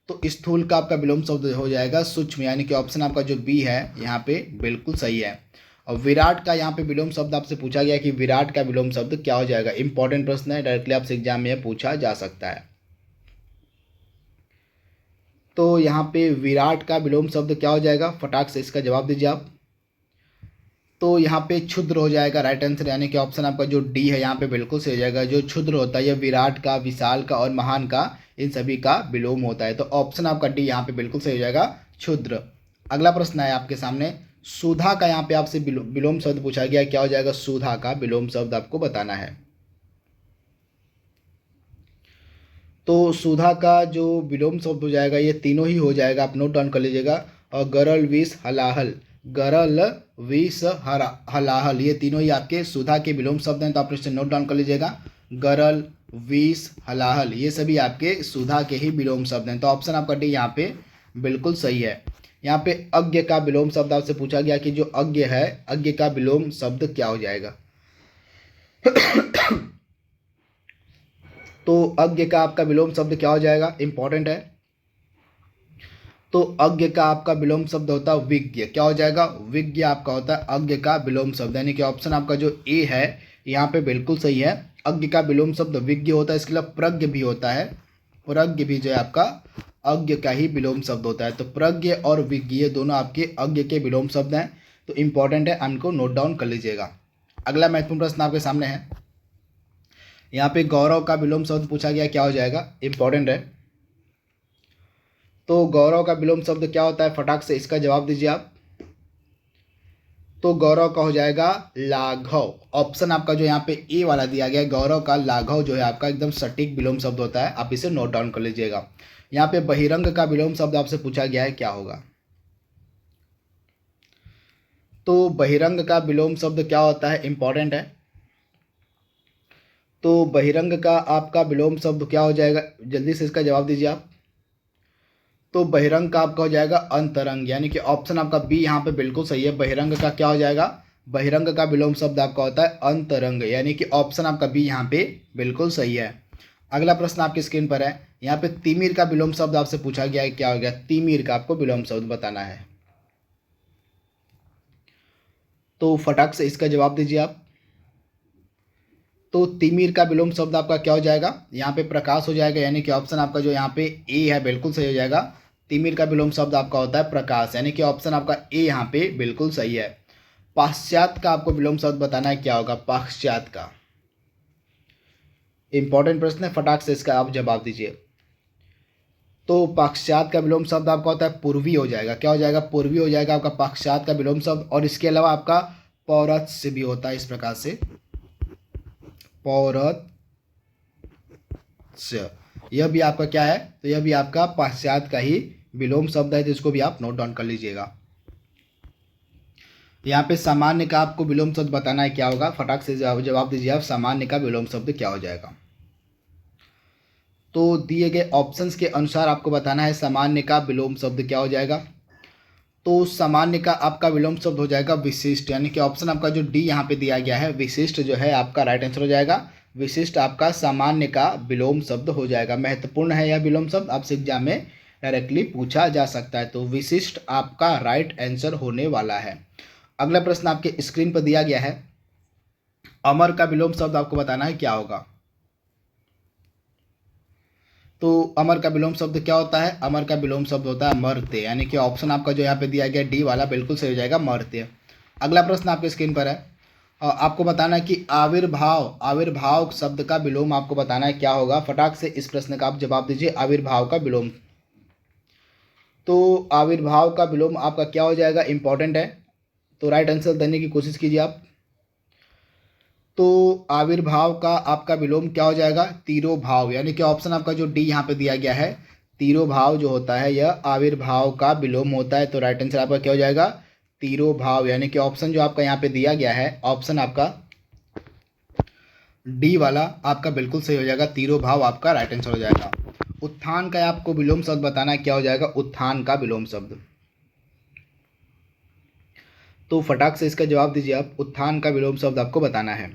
तो स्थूल का आपका विलोम शब्द हो जाएगा सूक्ष्म, यानी कि ऑप्शन आपका जो बी है यहाँ पे बिल्कुल सही है। और विराट का यहाँ पे विलोम शब्द आपसे पूछा गया कि विराट का विलोम शब्द क्या हो जाएगा। इंपॉर्टेंट प्रश्न है, डायरेक्टली आपसे एग्जाम में पूछा जा सकता है। तो यहाँ पे विराट का विलोम शब्द क्या हो जाएगा, फटाक से इसका जवाब दीजिए आप। तो यहाँ पे क्षुद्र हो जाएगा राइट आंसर, यानी कि ऑप्शन आपका जो डी है यहाँ पे बिल्कुल सही हो जाएगा। जो क्षुद्र होता है यह विराट का, विशाल का और महान का, इन सभी का विलोम होता है। तो ऑप्शन आपका डी यहाँ पे बिल्कुल सही हो जाएगा, क्षुद्र। अगला प्रश्न है आपके सामने, सुधा का यहाँ पे आपसे विलोम शब्द पूछा गया, क्या हो जाएगा। सुधा का विलोम शब्द आपको बताना है। तो सुधा का जो विलोम शब्द हो जाएगा ये तीनों ही हो जाएगा, आप नोट डाउन कर लीजिएगा। और गरल, विष, हलाहल, गरल, विष, हलाहल, ये तीनों ही आपके सुधा के विलोम शब्द हैं। तो आप इसे नोट डाउन कर लीजिएगा। गरल, विष, हलाहल, ये सभी आपके सुधा के ही विलोम शब्द हैं। तो ऑप्शन आपका डी यहाँ पे बिल्कुल सही है। यहाँ पे अज्ञ का विलोम शब्द आपसे पूछा गया कि जो अज्ञ है, अज्ञ का विलोम शब्द क्या हो जाएगा। तो अज्ञ का आपका विलोम शब्द क्या हो जाएगा, इंपॉर्टेंट है। तो अज्ञ का आपका विलोम शब्द होता है विज्ञ। क्या हो जाएगा, विज्ञ आपका होता है अज्ञ का विलोम शब्द, यानी कि ऑप्शन आपका जो ए है यहाँ पे बिल्कुल सही है। अज्ञ का विलोम शब्द विज्ञ होता है, इसके लिए प्रज्ञ भी होता है। प्रज्ञ भी जो है आपका अज्ञ का ही विलोम शब्द होता है। तो प्रज्ञ और विज्ञ दोनों आपके अज्ञ के विलोम शब्द हैं। तो इंपॉर्टेंट है, इनको नोट डाउन कर लीजिएगा। अगला महत्वपूर्ण प्रश्न आपके सामने है। यहाँ पे गौरव का विलोम शब्द पूछा गया, क्या हो जाएगा, इंपॉर्टेंट है। तो गौरव का विलोम शब्द क्या होता है, फटाक से इसका जवाब दीजिए आप। तो गौरव का हो जाएगा लाघव। ऑप्शन आपका जो यहाँ पे ए वाला दिया गया है, गौरव का लाघव जो है आपका एकदम सटीक विलोम शब्द होता है, आप इसे नोट डाउन कर लीजिएगा। यहाँ पे बहिरंग का विलोम शब्द आपसे पूछा गया है, क्या होगा। तो बहिरंग का विलोम शब्द क्या होता है, इंपॉर्टेंट है। तो बहिरंग का आपका विलोम शब्द क्या हो जाएगा, जल्दी से इसका जवाब दीजिए आप। तो बहिरंग का आपका हो जाएगा अंतरंग, यानी कि ऑप्शन आपका बी यहाँ पे बिल्कुल सही है। बहिरंग का क्या हो जाएगा, बहिरंग का विलोम शब्द आपका होता है अंतरंग, यानी कि ऑप्शन आपका बी यहाँ पे बिल्कुल सही है। अगला प्रश्न आपकी स्क्रीन पर है। यहाँ पे तिमिर का विलोम शब्द आपसे पूछा गया है, क्या हो गया। तिमिर का आपको विलोम शब्द बताना है। तो फटाक से इसका जवाब दीजिए आप। तो तिमिर का विलोम शब्द आपका क्या हो जाएगा, यहाँ पे प्रकाश हो जाएगा, यानी कि ऑप्शन आपका जो यहाँ पे ए है बिल्कुल सही हो जाएगा। तिमिर का विलोम शब्द आपका होता है प्रकाश, यानी कि ऑप्शन आपका ए यहाँ पे बिल्कुल सही है। पाश्चात्य का आपको विलोम शब्द बताना है, क्या होगा पाश्चात्य का। इंपॉर्टेंट प्रश्न है, फटाक से इसका आप जवाब दीजिए। तो पाश्चात्य का विलोम शब्द आपका होता है पूर्वी हो जाएगा। क्या हो जाएगा, पूर्वी हो जाएगा आपका पाश्चात्य का विलोम शब्द। और इसके अलावा आपका पौरस्य भी होता है, इस प्रकार से पौरस्य, यह भी आपका क्या है, तो यह भी आपका पाश्चात्य का ही विलोम शब्द है, जिसको भी आप नोट डाउन कर लीजिएगा। यहाँ पे सामान्य का आपको विलोम शब्द बताना है, क्या होगा, फटाक से जवाब दीजिए आप। सामान्य का विलोम शब्द क्या हो जाएगा। तो दिए गए ऑप्शंस के अनुसार आपको बताना है सामान्य का विलोम शब्द क्या हो जाएगा। तो सामान्य का आपका विलोम शब्द हो जाएगा विशिष्ट, यानी कि ऑप्शन आपका जो डी यहाँ पे दिया गया है विशिष्ट जो है आपका राइट आंसर हो जाएगा। विशिष्ट आपका सामान्य का विलोम शब्द हो जाएगा। महत्वपूर्ण है यह विलोम शब्द, आपसे एग्जाम में डायरेक्टली पूछा जा सकता है। तो विशिष्ट आपका राइट आंसर होने वाला है। अगला प्रश्न आपके स्क्रीन पर दिया गया है, अमर का विलोम शब्द आपको बताना है क्या होगा। तो अमर का विलोम शब्द क्या होता है? अमर का विलोम शब्द होता है मर्त्य, यानी कि ऑप्शन आपका जो यहाँ पे दिया गया डी वाला बिल्कुल सही हो जाएगा, मर्त्य। अगला प्रश्न आपके स्क्रीन पर है, आपको बताना है कि आविर्भाव शब्द का विलोम आपको बताना है क्या होगा। फटाक से इस प्रश्न का आप जवाब दीजिए, आविर्भाव का विलोम। तो आविर्भाव का विलोम आपका क्या हो जाएगा, इंपॉर्टेंट है, तो राइट आंसर देने की कोशिश कीजिए आप। तो आविर्भाव का आपका विलोम क्या हो जाएगा, तिरोभाव, यानी कि ऑप्शन आपका जो डी यहाँ पे दिया गया है, तिरोभाव जो होता है यह आविर्भाव का विलोम होता है। तो राइट आंसर आपका क्या हो जाएगा, तिरोभाव, यानी कि ऑप्शन जो आपका यहाँ पे दिया गया है, ऑप्शन आपका डी वाला आपका बिल्कुल सही हो जाएगा, तिरोभाव आपका राइट आंसर हो जाएगा। उत्थान का आपको विलोम शब्द बताना है क्या हो जाएगा, उत्थान का विलोम शब्द। तो फटाक से इसका जवाब दीजिए आप, उत्थान का विलोम शब्द आपको बताना है।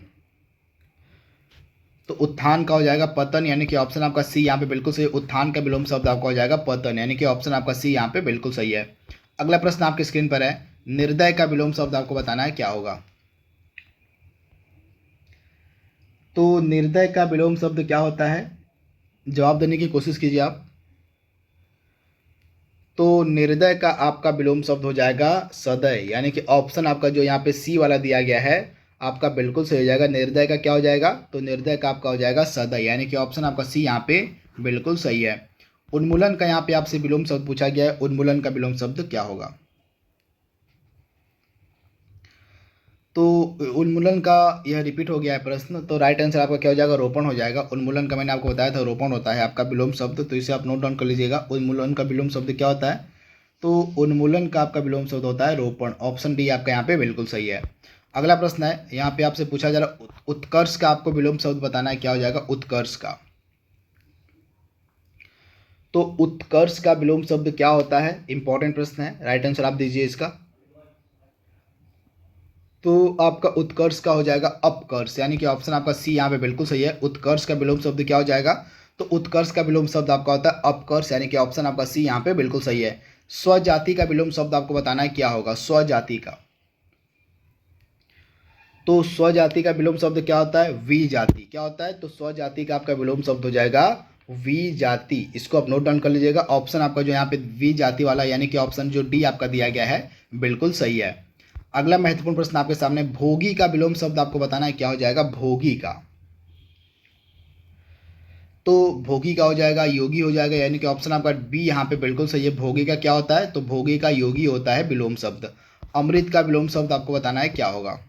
तो उत्थान का हो जाएगा पतन, यानी कि ऑप्शन आपका सी यहाँ पे बिल्कुल सही है। उत्थान का विलोम शब्द आपका हो जाएगा पतन, यानी कि ऑप्शन आपका सी यहाँ पे बिल्कुल सही है। अगला प्रश्न आपकी स्क्रीन पर है, निर्दय का विलोम शब्द आपको बताना है क्या होगा। तो निर्दय का विलोम शब्द क्या होता है, जवाब देने की कोशिश कीजिए आप। तो निर्दय का आपका विलोम शब्द हो जाएगा सदय, यानी कि ऑप्शन आपका जो यहाँ पे सी वाला दिया गया है आपका बिल्कुल सही हो जाएगा। निर्दय का क्या हो जाएगा, तो निर्दय का आपका हो जाएगा सदय, यानी कि ऑप्शन आपका सी यहाँ पे बिल्कुल सही है। उन्मूलन का यहाँ पे आपसे विलोम शब्द पूछा गया है, उन्मूलन का विलोम शब्द क्या होगा। तो उन्मूलन का यह रिपीट हो गया है प्रश्न, तो राइट आंसर आपका क्या हो जाएगा, रोपण हो जाएगा। उन्मूलन का मैंने आपको बताया था रोपण होता है आपका विलोम शब्द, तो इसे आप नोट डाउन कर लीजिएगा। उन्मूलन का विलोम शब्द क्या होता है, तो उन्मूलन का आपका विलोम शब्द होता है रोपण, ऑप्शन डी आपका यहाँ पे बिल्कुल सही है। अगला प्रश्न है, यहाँ पे आपसे पूछा जा रहा उत्कर्ष का आपको विलोम शब्द बताना है क्या हो जाएगा, उत्कर्ष का। तो उत्कर्ष का विलोम शब्द क्या होता है, इंपॉर्टेंट प्रश्न है, राइट आंसर आप दीजिए इसका। तो आपका उत्कर्ष का हो जाएगा अपकर्ष, यानी कि ऑप्शन आपका सी यहाँ पे बिल्कुल सही है। उत्कर्ष का विलोम शब्द क्या हो जाएगा, तो उत्कर्ष का विलोम शब्द आपका होता है अपकर्ष, यानी कि ऑप्शन आपका सी यहाँ पे बिल्कुल सही है। स्वजाति का विलोम शब्द आपको बताना है क्या होगा, स्वजाति का। तो स्वजाति का विलोम शब्द क्या होता है, वी जाति, क्या होता है, तो स्वजाति का आपका विलोम शब्द हो जाएगा वी जाति। इसको आप नोट डाउन कर लीजिएगा, ऑप्शन आपका जो यहाँ पे वी जाति वाला, यानी कि ऑप्शन जो डी आपका दिया गया है बिल्कुल सही है। अगला महत्वपूर्ण प्रश्न आपके सामने, भोगी का विलोम शब्द आपको बताना है क्या हो जाएगा, भोगी का। तो भोगी का हो जाएगा योगी हो जाएगा, यानी कि ऑप्शन आपका बी यहाँ पे बिल्कुल सही है। भोगी का क्या होता है, तो भोगी का योगी होता है विलोम शब्द। अमृत का विलोम शब्द आपको बताना है क्या होगा।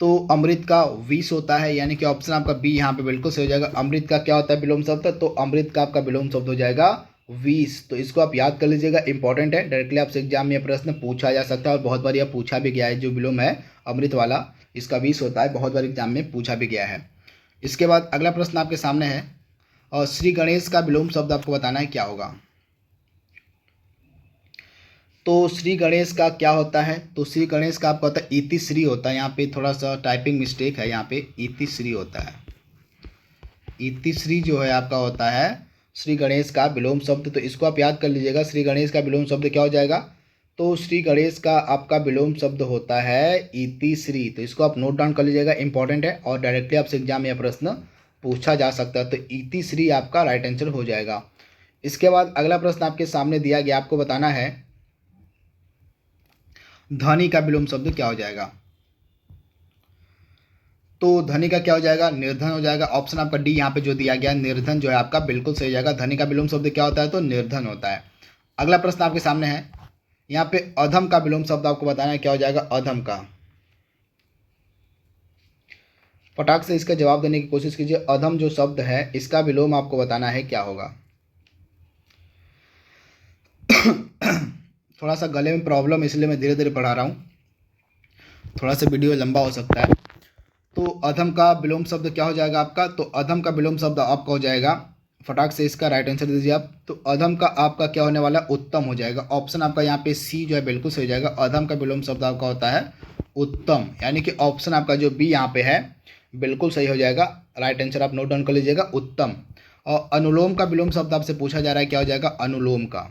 तो अमृत का विष होता है, यानी कि ऑप्शन आपका बी यहाँ पे बिल्कुल सही हो जाएगा। अमृत का क्या होता है विलोम शब्द, तो अमृत का आपका विलोम शब्द हो जाएगा विष। तो इसको आप याद कर लीजिएगा, इंपॉर्टेंट है, डायरेक्टली आपसे एग्जाम में प्रश्न पूछा जा सकता है और बहुत बार यह पूछा भी गया है। जो विलोम है अमृत वाला, इसका विष होता है, बहुत बार एग्जाम में पूछा भी गया है। इसके बाद अगला प्रश्न आपके सामने है, और श्री गणेश का विलोम शब्द आपको बताना है क्या होगा। तो श्री गणेश का क्या होता है, तो श्री गणेश का आपका होता है इति श्री होता है। यहाँ पे थोड़ा सा टाइपिंग मिस्टेक है, यहाँ पे इति श्री होता है। इति श्री जो है आपका होता है श्री गणेश का विलोम शब्द, तो इसको आप याद कर लीजिएगा। श्री गणेश का विलोम शब्द क्या हो जाएगा, तो श्री गणेश का आपका विलोम शब्द होता है इति श्री। तो इसको आप नोट डाउन कर लीजिएगा, इंपॉर्टेंट है और डायरेक्टली आपसे एग्जाम में यह प्रश्न पूछा जा सकता है। तो इति श्री आपका राइट आंसर हो जाएगा। इसके बाद अगला प्रश्न आपके सामने दिया गया, आपको बताना है धनी का विलोम शब्द क्या हो जाएगा। तो धनी का क्या हो जाएगा, निर्धन हो जाएगा। ऑप्शन आपका डी यहाँ पे जो दिया गया निर्धन जो है आपका बिल्कुल सही जाएगा। धनी का विलोम शब्द क्या होता है, तो निर्धन होता है। अगला प्रश्न आपके सामने है, यहाँ पे अधम का विलोम शब्द आपको बताना है क्या हो जाएगा, अधम का। फटाक से इसका जवाब देने की कोशिश कीजिए। अधम जो शब्द है इसका विलोम आपको बताना है क्या होगा। थोड़ा सा गले में प्रॉब्लम, इसलिए मैं धीरे धीरे पढ़ा रहा हूँ, थोड़ा सा वीडियो लंबा हो सकता है। तो अधम का विलोम शब्द क्या हो जाएगा आपका, तो अधम का विलोम शब्द आपका हो जाएगा, फटाक से इसका राइट आंसर दीजिए आप। तो अधम का आपका क्या होने वाला है, उत्तम हो जाएगा। ऑप्शन आपका यहाँ पे सी जो है बिल्कुल सही हो जाएगा। अधम का विलोम शब्द आपका होता है उत्तम, यानी कि ऑप्शन आपका जो बी यहाँ पे है बिल्कुल सही हो जाएगा। राइट आंसर आप नोट डाउन कर लीजिएगा, उत्तम। और अनुलोम का विलोम शब्द आपसे पूछा जा रहा है, क्या हो जाएगा? अनुलोम का।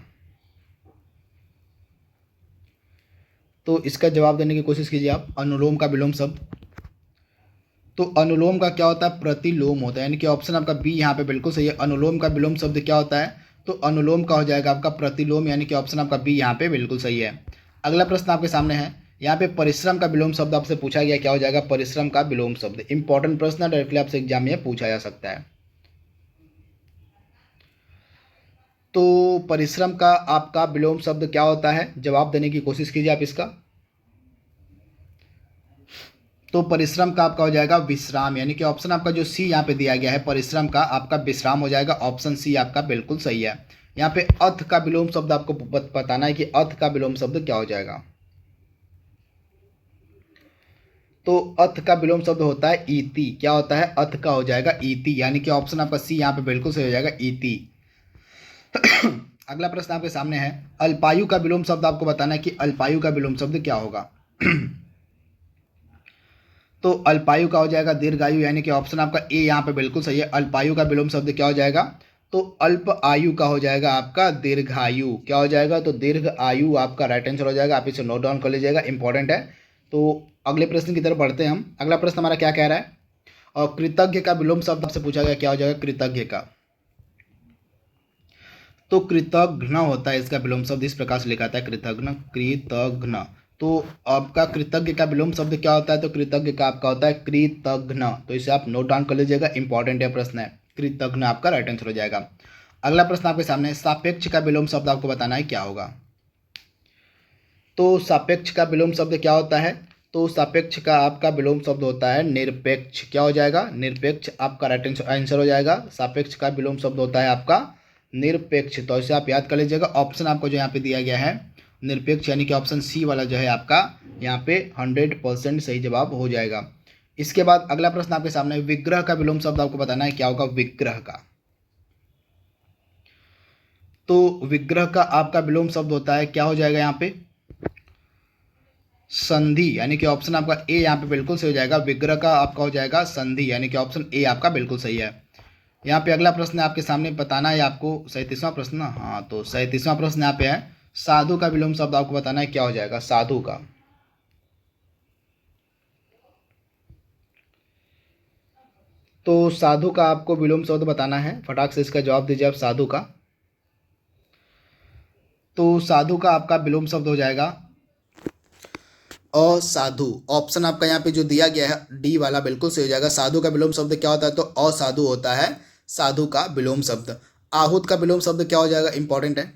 तो इसका जवाब देने की कोशिश कीजिए आप। अनुलोम का विलोम शब्द, तो अनुलोम का क्या होता है? प्रतिलोम होता है, यानी कि ऑप्शन आपका बी यहाँ पे बिल्कुल सही है। अनुलोम का विलोम शब्द क्या होता है? तो अनुलोम का हो जाएगा आपका प्रतिलोम, यानी कि ऑप्शन आपका बी यहाँ पे बिल्कुल सही है। अगला प्रश्न आपके सामने है, यहाँ पे परिश्रम का विलोम शब्द आपसे पूछा गया, क्या हो जाएगा? परिश्रम का विलोम शब्द। इंपॉर्टेंट प्रश्न, डायरेक्टली आपसे एग्जाम में पूछा जा सकता है। तो परिश्रम का आपका विलोम शब्द क्या होता है? जवाब देने की कोशिश कीजिए आप इसका। तो परिश्रम का आपका हो जाएगा विश्राम, यानी कि ऑप्शन आपका जो सी यहाँ पे दिया गया है, परिश्रम का आपका विश्राम हो जाएगा। ऑप्शन सी आपका बिल्कुल सही है। यहाँ पे अर्थ का विलोम शब्द आपको बताना है कि अर्थ का विलोम शब्द क्या हो जाएगा। तो अर्थ का विलोम शब्द होता है इति। क्या होता है? अर्थ का हो जाएगा इति, यानी कि ऑप्शन आपका सी यहाँ पे बिल्कुल सही हो जाएगा, इति। अगला प्रश्न आपके सामने है, अल्पायु का विलोम शब्द आपको बताना है कि अल्पायु का विलोम शब्द क्या होगा। तो अल्पायु का हो जाएगा दीर्घायु, यानी कि ऑप्शन आपका ए यहाँ पे बिल्कुल सही है। अल्पायु का विलोम शब्द क्या हो जाएगा? तो अल्प आयु का हो जाएगा आपका दीर्घायु। क्या हो जाएगा? तो दीर्घ आयु आपका राइट आंसर हो जाएगा। आप इसे नोट डाउन कर लीजिएगा, इंपॉर्टेंट है। तो अगले प्रश्न की तरफ बढ़ते हैं हम। अगला प्रश्न हमारा क्या कह रहा है? और कृतज्ञ का विलोम शब्द आपसे पूछा गया, क्या हो जाएगा? कृतज्ञ का। तो कृतघ्न होता है इसका विलोम शब्द, इस प्रकार से लिखा जाता है, कृतघ्न, कृतघ्न। तो आपका कृतज्ञ का विलोम शब्द क्या होता है? तो कृतज्ञ का आपका होता है कृतघ्न। तो इसे आप नोट डाउन कर लीजिएगा, इंपॉर्टेंट है प्रश्न है। कृतघ्न आपका राइट आंसर हो जाएगा। अगला प्रश्न आपके सामने, सापेक्ष का विलोम शब्द आपको बताना है, क्या होगा। तो सापेक्ष का विलोम शब्द क्या होता है? तो सापेक्ष का आपका विलोम शब्द होता है निरपेक्ष। क्या हो जाएगा? निरपेक्ष आपका राइट आंसर हो जाएगा। सापेक्ष का विलोम शब्द होता है आपका निरपेक्ष। तो इसे आप याद कर लीजिएगा। ऑप्शन आपको जो यहाँ पे दिया गया है निरपेक्ष, यानी कि ऑप्शन सी वाला जो है आपका यहाँ पे 100% सही जवाब हो जाएगा। इसके बाद अगला प्रश्न आपके सामने, विग्रह का विलोम शब्द आपको बताना है, क्या होगा? विग्रह का। तो विग्रह का आपका विलोम शब्द होता है, क्या हो जाएगा यहाँ पे? संधि, यानी कि ऑप्शन आपका ए यहाँ पे बिल्कुल सही हो जाएगा। विग्रह का आपका हो जाएगा संधि, यानी कि ऑप्शन ए आपका बिल्कुल सही है। यहाँ पे अगला प्रश्न आपके सामने बताना है आपको, 37वां प्रश्न। हाँ, तो 37वां प्रश्न यहाँ पे है, साधु का विलोम शब्द आपको बताना है, क्या हो जाएगा? साधु का। तो साधु का आपको विलोम शब्द बताना है, फटाक से इसका जवाब दीजिए आप। साधु का, तो साधु का आपका विलोम शब्द हो जाएगा असाधु। ऑप्शन आपका यहाँ पे जो दिया गया है डी वाला बिल्कुल सही हो जाएगा। साधु का विलोम शब्द क्या होता है? तो असाधु होता है साधु का विलोम शब्द। आहूत का विलोम शब्द क्या हो जाएगा? इंपॉर्टेंट है।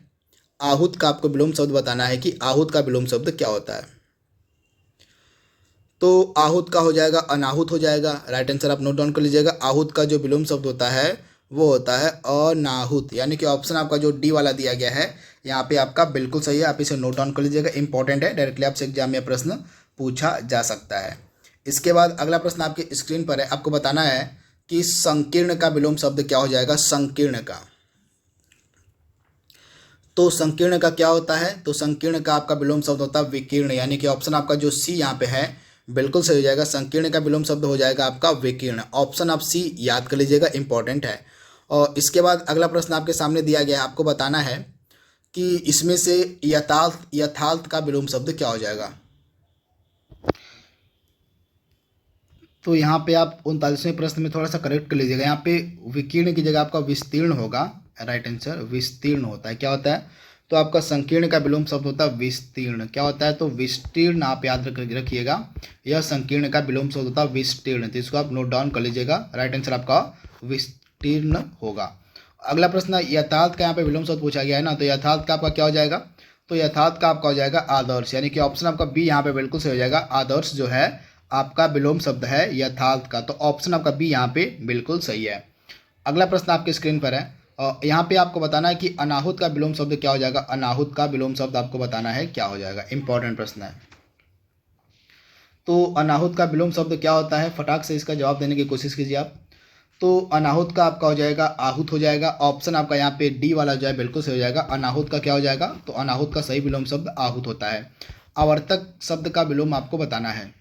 आहूत का आपको विलोम शब्द बताना है कि आहूत का विलोम शब्द क्या होता है। तो आहूत का हो जाएगा अनाहुत हो जाएगा। राइट आंसर आप नोट डाउन कर लीजिएगा। आहूत का जो विलोम शब्द होता है वो होता है अनाहुत, यानी कि ऑप्शन आपका जो डी वाला दिया गया है यहाँ पे आपका बिल्कुल सही है। आप इसे नोट डाउन कर लीजिएगा, इंपॉर्टेंट है, डायरेक्टली आपसे एग्जाम में प्रश्न पूछा जा सकता है। इसके बाद अगला प्रश्न आपके स्क्रीन पर है, आपको बताना है कि संकीर्ण का विलोम शब्द क्या हो जाएगा? संकीर्ण का। तो संकीर्ण का क्या होता है? तो संकीर्ण का आपका विलोम शब्द होता है विकीर्ण, यानी कि ऑप्शन आपका जो सी यहाँ पे है बिल्कुल सही हो जाएगा। संकीर्ण का विलोम शब्द हो जाएगा आपका विकीर्ण। ऑप्शन आप सी याद कर लीजिएगा, इंपॉर्टेंट है। और इसके बाद अगला प्रश्न आपके सामने दिया गया है, आपको बताना है कि इसमें से यथार्थ का विलोम शब्द क्या हो जाएगा। तो यहाँ पे आप 39वें प्रश्न में थोड़ा सा करेक्ट कर लीजिएगा। यहाँ पे विकीर्ण की जगह आपका विस्तीर्ण होगा, राइट आंसर विस्तीर्ण होता है। क्या होता है? तो आपका संकीर्ण का विलोम शब्द होता है विस्तीर्ण। क्या होता है? तो विस्तीर्ण आप याद रखिएगा, यह संकीर्ण का विलोम शब्द होता है विस्तीर्ण। तो इसको आप नोट डाउन कर लीजिएगा, राइट आंसर आपका विस्तीर्ण होगा। अगला प्रश्न, यथार्थ का यहाँ पे विलोम शब्द पूछा गया है ना, तो यथार्थ का आपका क्या हो जाएगा? तो यथार्थ का आपका हो जाएगा आदर्श, यानी कि ऑप्शन आपका बी यहाँ पे बिल्कुल सही हो जाएगा। आदर्श जो है आपका विलोम शब्द है यथार्थ का, तो ऑप्शन आपका बी यहाँ पे बिल्कुल सही है। अगला प्रश्न आपके स्क्रीन पर है, और यहाँ पे आपको बताना है कि अनाहुत का विलोम शब्द क्या हो जाएगा। अनाहुत का विलोम शब्द आपको बताना है क्या हो जाएगा, इंपॉर्टेंट प्रश्न है। तो अनाहुत का विलोम शब्द क्या होता है, फटाक से इसका जवाब देने की कोशिश कीजिए आप। तो अनाहुत का आपका हो जाएगा आहूत हो जाएगा। ऑप्शन आपका यहाँ पे डी वाला जो है बिल्कुल सही हो जाएगा। अनाहुत का क्या हो जाएगा? तो अनाहुत का सही विलोम शब्द आहूत होता है। आवर्तक शब्द का विलोम आपको बताना है।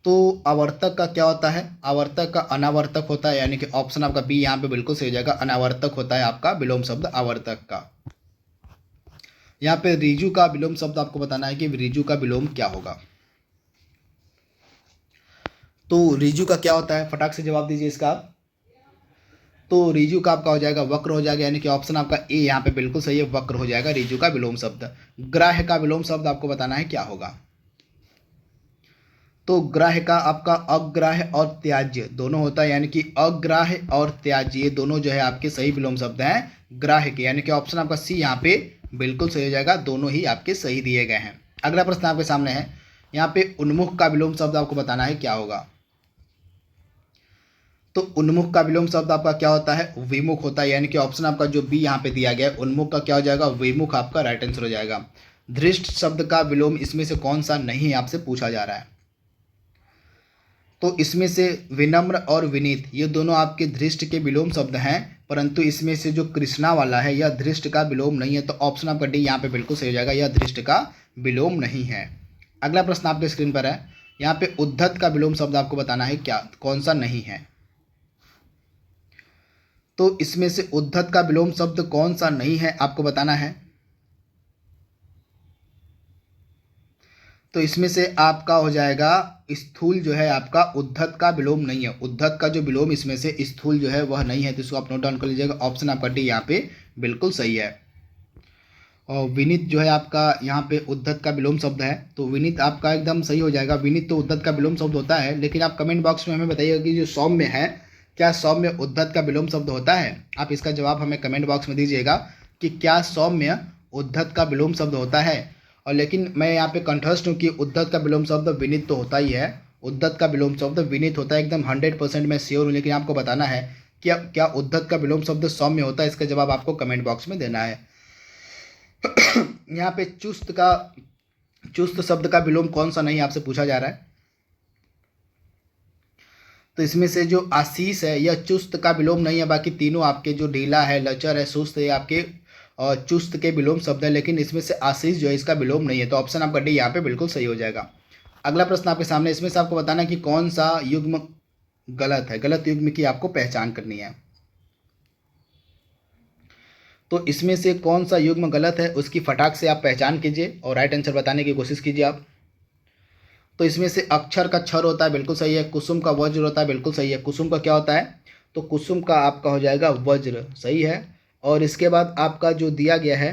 तो आवर्तक का क्या होता है? आवर्तक का अनावर्तक होता है, यानी कि ऑप्शन आपका बी यहाँ पे बिल्कुल सही हो जाएगा। अनावर्तक होता है आपका विलोम शब्द आवर्तक का। यहाँ पे ऋजु का विलोम शब्द आपको बताना है कि ऋजु का विलोम क्या होगा। तो ऋजु का क्या होता है, फटाक से जवाब दीजिए इसका आप। तो ऋजु का आपका हो जाएगा वक्र हो जाएगा, यानी कि ऑप्शन आपका ए यहाँ पे बिल्कुल सही है, वक्र हो जाएगा ऋजु का विलोम शब्द। ग्राह्य का विलोम शब्द आपको बताना है क्या होगा। तो ग्राह्य का आपका अग्राह्य और त्याज्य दोनों होता है, यानी कि अग्राह्य और त्याज्य ये दोनों जो है आपके सही विलोम शब्द हैं ग्राह्य के, यानी कि ऑप्शन आपका सी यहाँ पे बिल्कुल सही हो जाएगा। दोनों ही आपके सही दिए गए हैं। अगला प्रश्न आपके सामने है, यहाँ पे उन्मुख का विलोम शब्द आपको बताना है क्या होगा। तो उन्मुख का विलोम शब्द आपका क्या होता है, विमुख होता है, यानी कि ऑप्शन आपका जो बी यहाँ पे दिया गया है उन्मुख का क्या हो जाएगा, विमुख आपका राइट आंसर हो जाएगा। धृष्ट शब्द का विलोम इसमें से कौन सा नहीं आपसे पूछा जा रहा है। तो इसमें से विनम्र और विनीत ये दोनों आपके धृष्ट के विलोम शब्द हैं, परंतु इसमें से जो कृष्णा वाला है यह धृष्ट का विलोम नहीं है। तो ऑप्शन आपका डी यहाँ पे बिल्कुल सही हो जाएगा, यह धृष्ट का विलोम नहीं है। अगला प्रश्न आपके स्क्रीन पर है, यहाँ पे उद्धत का विलोम शब्द आपको बताना है क्या, कौन सा नहीं है। तो इसमें से उद्धत का विलोम शब्द कौन सा नहीं है आपको बताना है। तो इसमें से आपका हो जाएगा स्थूल जो है आपका उद्धत का विलोम नहीं है। उद्धत का जो विलोम इसमें से स्थूल जो है वह नहीं है, तो इसको आप नोट डाउन कर लीजिएगा। ऑप्शन आपका डी यहाँ पे बिल्कुल सही है। और विनीत जो है आपका यहाँ पे उद्धत का विलोम शब्द है, तो विनीत आपका एकदम सही हो जाएगा। विनीत तो उद्धत का विलोम शब्द होता है, लेकिन आप कमेंट बॉक्स में हमें बताइएगा कि जो सौम्य है क्या सौम्य उद्धत का विलोम शब्द होता है। आप इसका जवाब हमें कमेंट बॉक्स में दीजिएगा कि क्या सौम्य उद्धत का विलोम शब्द होता है। और लेकिन मैं यहाँ पे कंठस्थ हूँ कि उद्धत का विलोम शब्द विनीत तो होता ही है, उद्धत का विलोम शब्द विनीत होता है, एकदम 100% मैं श्योर हूँ। लेकिन आपको बताना है कि क्या उद्धत का विलोम शब्द सौम्य होता है, इसका जवाब आपको कमेंट बॉक्स में देना है। यहाँ पे चुस्त शब्द का विलोम कौन सा नहीं आपसे पूछा जा रहा है। तो इसमें से जो आशीष है यह चुस्त का विलोम नहीं है, बाकी तीनों आपके जो ढीला है, लचर है, सुस्त है आपके और चुस्त के विलोम शब्द है, लेकिन इसमें से आशीष जो है इसका विलोम नहीं है। तो ऑप्शन आपका डी यहाँ पे बिल्कुल सही हो जाएगा। अगला प्रश्न आपके सामने, इसमें से आपको बताना है कि कौन सा युग्म गलत है, गलत युग्म की आपको पहचान करनी है। तो इसमें से कौन सा युग्म गलत है उसकी फटाक से आप पहचान कीजिए और राइट आंसर बताने की कोशिश कीजिए आप। तो इसमें से अक्षर का क्षर होता है, बिल्कुल सही है। कुसुम का वज्र होता है, बिल्कुल सही है। कुसुम का क्या होता है, तो कुसुम का आपका हो जाएगा वज्र, सही है। और इसके बाद आपका जो दिया गया है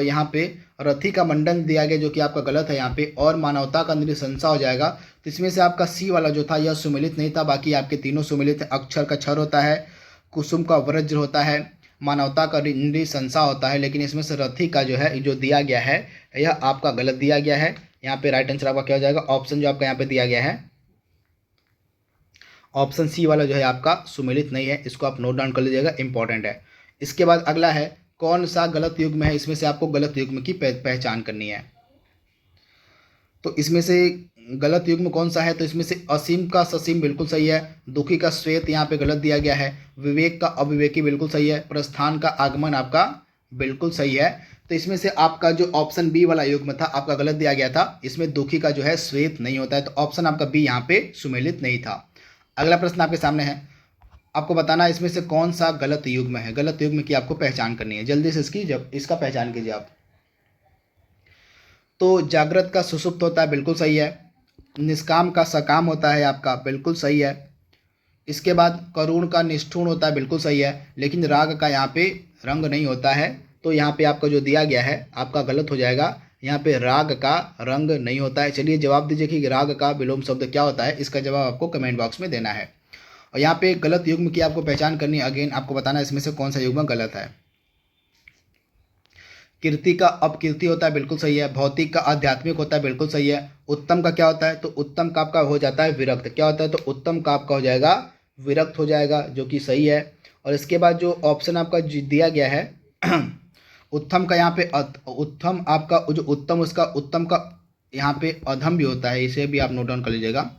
यहाँ पे रथी का मंडन दिया गया, जो कि आपका गलत है यहाँ पे। और मानवता का नृशंसा हो जाएगा। तो इसमें से आपका सी वाला जो था यह सुमिलित नहीं था, बाकी आपके तीनों सुमिलित है। अक्षर का क्षर होता है, कुसुम का वज्र होता है, मानवता का नृशंसा होता है, लेकिन इसमें से रथी का जो है जो दिया गया है यह आपका गलत दिया गया है। यहाँ पे राइट आंसर आपका क्या हो जाएगा, ऑप्शन जो आपका यहाँ पे दिया गया है ऑप्शन सी वाला जो है आपका सुमिलित नहीं है, इसको आप नोट डाउन कर लीजिएगा, इंपॉर्टेंट है। इसके बाद अगला है कौन सा गलत युग्म है, इसमें से आपको गलत युग्म की पहचान करनी है। तो इसमें से गलत युग्म कौन सा है, तो इसमें से असीम का ससीम बिल्कुल सही है। दुखी का श्वेत यहाँ पे गलत दिया गया है। विवेक का अविवेकी बिल्कुल सही है। प्रस्थान का आगमन आपका बिल्कुल सही है। तो इसमें से आपका जो ऑप्शन बी वाला युग्म था आपका गलत दिया गया था। इसमें दुखी का जो है श्वेत नहीं होता है, तो ऑप्शन आपका बी यहाँ पे सुमेलित नहीं था। अगला प्रश्न आपके सामने है, आपको बताना है इसमें से कौन सा गलत युग्म है। गलत युग्म की आपको पहचान करनी है, जल्दी से इसका पहचान कीजिए आप। तो जागृत का सुषुप्त होता है, बिल्कुल सही है। निष्काम का सकाम होता है आपका, बिल्कुल सही है। इसके बाद करुण का निष्ठुर होता है, बिल्कुल सही है। लेकिन राग का यहाँ पे रंग नहीं होता है, तो यहाँ पे आपका जो दिया गया है आपका गलत हो जाएगा। यहाँ पे राग का रंग नहीं होता है। चलिए जवाब दीजिए कि राग का विलोम शब्द क्या होता है, इसका जवाब आपको कमेंट बॉक्स में देना है। और यहाँ पे गलत युग्म की आपको पहचान करनी है। अगेन आपको बताना है इसमें से कौन सा युग्म गलत है। कीर्ति का अपकीर्ति होता है, बिल्कुल सही है। भौतिक का आध्यात्मिक होता है, बिल्कुल सही है। उत्तम का क्या होता है, तो उत्तम का आपका हो जाता है विरक्त। क्या होता है, तो उत्तम का आपका हो जाएगा विरक्त हो जाएगा, जो कि सही है। और इसके बाद जो ऑप्शन आपका दिया गया है उत्तम का यहाँ पे उत्तम आपका जो उत्तम उसका उत्तम का यहाँ पे अधम भी होता है, इसे भी आप नोट डाउन कर लीजिएगा।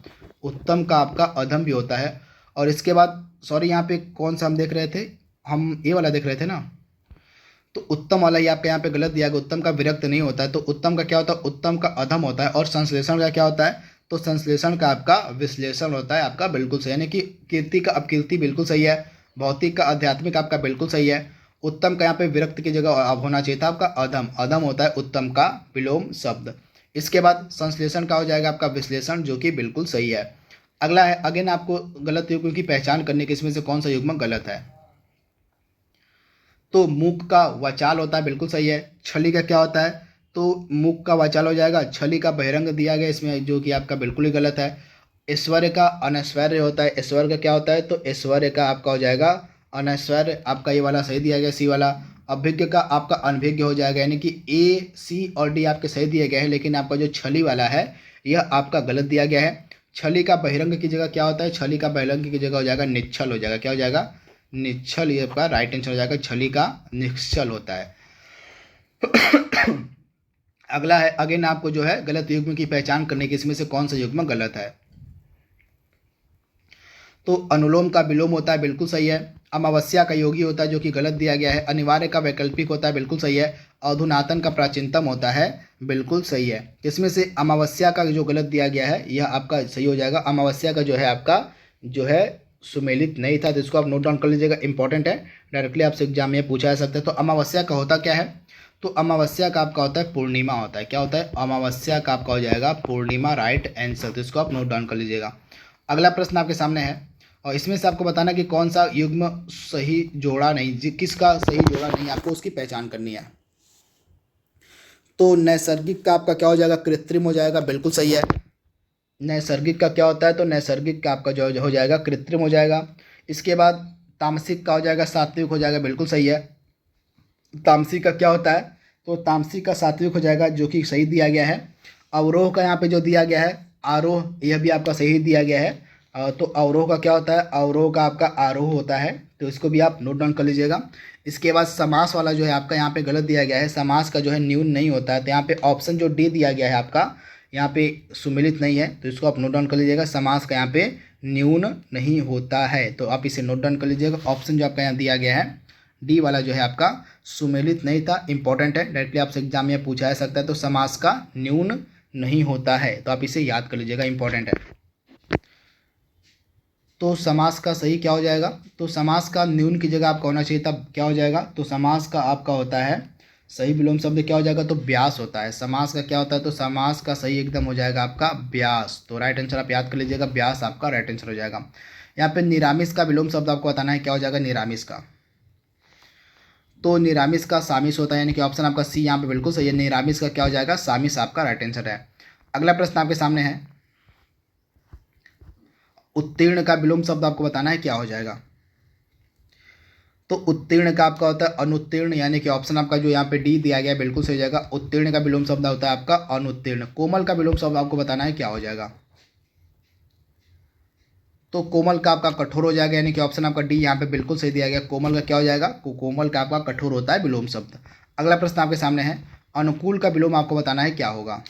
उत्तम का आपका अधम भी होता है। और इसके बाद सॉरी यहाँ पे कौन सा हम देख रहे थे, हम ये वाला देख रहे थे ना, तो उत्तम वाला ही आपका यहाँ पे गलत दिया गया। उत्तम का विरक्त नहीं होता है, तो उत्तम का क्या होता है, उत्तम का अधम होता है। और संश्लेषण का क्या होता है, तो संश्लेषण का आपका विश्लेषण होता है आपका बिल्कुल सही, यानी कि कीर्ति का अपकीर्ति बिल्कुल सही है, भौतिक का आध्यात्मिक आपका बिल्कुल सही है, उत्तम का यहाँ पे विरक्त की जगह अब होना चाहिए था आपका अधम, अधम होता है उत्तम का विलोम शब्द। इसके बाद संश्लेषण का हो जाएगा आपका विश्लेषण, जो कि बिल्कुल सही है। अगला है अगेन आपको गलत युग्म की पहचान करने के, इसमें से कौन सा युग्म गलत है। तो मूक का वाचाल होता है बिल्कुल सही है। छली का क्या होता है, तो मूक का वाचाल हो जाएगा। छली का बहिरंग दिया गया इसमें, जो कि आपका बिल्कुल ही गलत है। ऐश्वर्य का अनैश्वर्य होता है, ऐश्वर्य का क्या होता है, तो ऐश्वर्य का आपका हो जाएगा अनैश्वर्य, आपका ये वाला सही दिया गया सी वाला। अभिज्ञ का आपका अनभिज्ञ हो जाएगा, यानी कि ए सी और डी आपके सही दिए गए हैं, लेकिन आपका जो छली वाला है यह आपका गलत दिया गया है। छली का बहिरंग की जगह क्या होता है, छली का बहिरंग की जगह हो जाएगा निश्चल हो जाएगा, क्या हो जाएगा, निश्चल, ये आपका राइट आंसर हो जाएगा, छली का निश्चल होता है। अगला है अगेन आपको जो है गलत युग्म की पहचान करने की, इसमें से कौन सा युग्म गलत है। तो अनुलोम का विलोम होता है बिल्कुल सही है। अमावस्या का योगी होता है, जो कि गलत दिया गया है। अनिवार्य का वैकल्पिक होता है बिल्कुल सही है। अधुनातन का प्राचीनतम होता है बिल्कुल सही है। इसमें से अमावस्या का जो गलत दिया गया है यह आपका सही हो जाएगा। अमावस्या का जो है आपका जो है सुमेलित नहीं था, तो इसको आप नोट डाउन कर लीजिएगा, इंपॉर्टेंट है, डायरेक्टली आपसे एग्जाम में पूछा जा सकता है। तो अमावस्या का होता क्या है, तो अमावस्या का आपका होता है पूर्णिमा होता है, क्या होता है, अमावस्या का आपका हो जाएगा पूर्णिमा, राइट आंसर, तो इसको आप नोट डाउन कर लीजिएगा। अगला प्रश्न आपके सामने है, और इसमें से आपको बताना कि कौन सा युग्म सही जोड़ा नहीं, किसका सही जोड़ा नहीं, आपको उसकी पहचान करनी है। तो नैसर्गिक का आपका क्या हो जाएगा, कृत्रिम हो जाएगा, बिल्कुल सही है। नैसर्गिक का क्या होता है, तो नैसर्गिक का आपका जो हो जाएगा कृत्रिम हो जाएगा। इसके बाद तामसिक का हो जाएगा सात्विक हो जाएगा, बिल्कुल सही है। तामसिक का क्या होता है, तो तामसिक का सात्विक हो जाएगा, जो कि सही दिया गया है। अवरोह का यहाँ पे जो दिया गया है आरोह, यह भी आपका सही दिया गया है। तो अवरोह का क्या होता है, अवरोह का आपका आरोह होता है, तो इसको भी आप नोट डाउन कर लीजिएगा। इसके बाद समास वाला जो है आपका यहाँ पे गलत दिया गया है, समास का जो है न्यून नहीं होता है, तो यहाँ पे ऑप्शन जो डी दिया गया है आपका यहाँ पे सुमिलित नहीं है, तो इसको आप नोट डाउन कर लीजिएगा। समास का यहाँ पे न्यून नहीं होता है, तो आप इसे नोट डाउन कर लीजिएगा। ऑप्शन जो आपका यहाँ दिया गया है डी वाला जो है आपका सुमेलित नहीं था, इंपॉर्टेंट है, डायरेक्टली आपसे एग्जाम में पूछा जा सकता है। तो समास का न्यून नहीं होता है, तो आप इसे याद कर लीजिएगा, इंपॉर्टेंट है। तो समास का सही क्या हो जाएगा, तो समास का न्यून की जगह आपका होना चाहिए, तब क्या हो जाएगा, तो समास का आपका होता है सही विलोम शब्द क्या हो जाएगा, तो ब्यास होता है। समास का क्या होता है, तो समास का सही एकदम हो जाएगा आपका ब्यास, तो राइट आंसर आप याद कर लीजिएगा, ब्यास आपका राइट आंसर हो जाएगा। यहाँ पे निरामिस का विलोम शब्द आपको बताना है, क्या हो जाएगा निरामिस का, तो निरामिस का सामिस होता है, यानी कि ऑप्शन आपका सी यहाँ पे बिल्कुल सही है। निरामिस का क्या हो जाएगा, सामिस आपका राइट आंसर है। अगला प्रश्न आपके सामने है, उत्तीर्ण का विलोम शब्द आपको बताना है, क्या हो जाएगा। तो उत्तीर्ण का आपका होता है अनुत्तीर्ण, यानी कि ऑप्शन आपका जो यहाँ पे डी दिया गया है बिल्कुल सही हो जाएगा। उत्तीर्ण का विलोम शब्द होता है आपका अनुत्तीर्ण। कोमल का विलोम शब्द आपको बताना है, क्या हो जाएगा। तो कोमल का आपका कठोर हो जाएगा, यानी कि ऑप्शन आपका डी यहाँ पे बिल्कुल सही दिया गया। कोमल का क्या हो जाएगा, कोमल का आपका कठोर होता है विलोम शब्द। अगला प्रश्न आपके सामने है, अनुकूल का विलोम आपको बताना है, क्या होगा।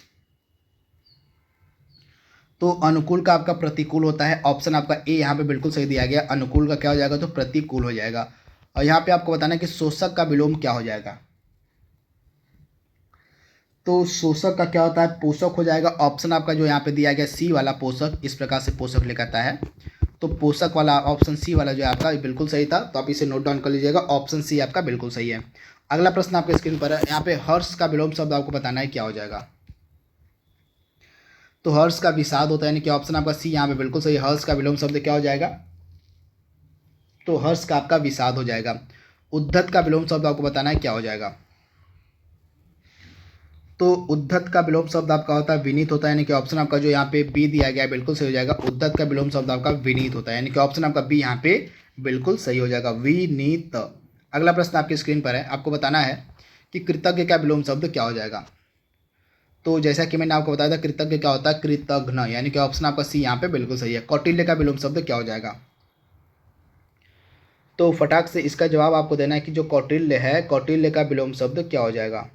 तो अनुकूल का आपका प्रतिकूल होता है, ऑप्शन आपका ए यहाँ पे बिल्कुल सही दिया गया। अनुकूल का क्या हो जाएगा, तो प्रतिकूल हो जाएगा। और यहाँ पे आपको बताना है कि शोषक का विलोम क्या हो जाएगा। तो शोषक का क्या होता है, पोषक हो जाएगा। ऑप्शन आपका जो यहाँ पे दिया गया सी वाला पोषक, इस प्रकार से पोषक लिखा आता है, तो पोषक वाला ऑप्शन सी वाला जो है आपका बिल्कुल सही था, तो आप इसे नोट डाउन कर लीजिएगा, ऑप्शन सी आपका बिल्कुल सही है। अगला प्रश्न आपके स्क्रीन पर है, यहाँ पे हर्ष का विलोम शब्द आपको बताना है, क्या हो जाएगा। तो हर्ष का विषाद होता है, यानी कि ऑप्शन आपका सी यहाँ पे बिल्कुल सही। हर्ष का विलोम शब्द क्या हो जाएगा, तो हर्ष का आपका विषाद हो जाएगा। उद्धत का विलोम शब्द आपको बताना है, क्या हो जाएगा। तो उद्धत का विलोम शब्द आपका होता है विनीत होता है, यानी कि ऑप्शन आपका जो यहाँ पे बी दिया गया है बिल्कुल सही हो जाएगा। उद्धत का विलोम शब्द आपका विनीत होता है, यानी कि ऑप्शन आपका बी यहाँ पे बिल्कुल सही हो जाएगा, विनीत। अगला प्रश्न आपकी स्क्रीन पर है, आपको बताना है कि कृतज्ञ का विलोम शब्द क्या हो जाएगा। तो जैसा कि मैंने आपको बताया था, कृतज्ञ क्या होता है, कृतघ्न, यानी कि ऑप्शन आपका सी यहाँ पे बिल्कुल सही है। कौटिल्य का विलोम शब्द क्या हो जाएगा। तो फटाक से इसका जवाब आपको देना है कि जो कौटिल्य है, कौटिल्य का विलोम शब्द क्या हो जाएगा।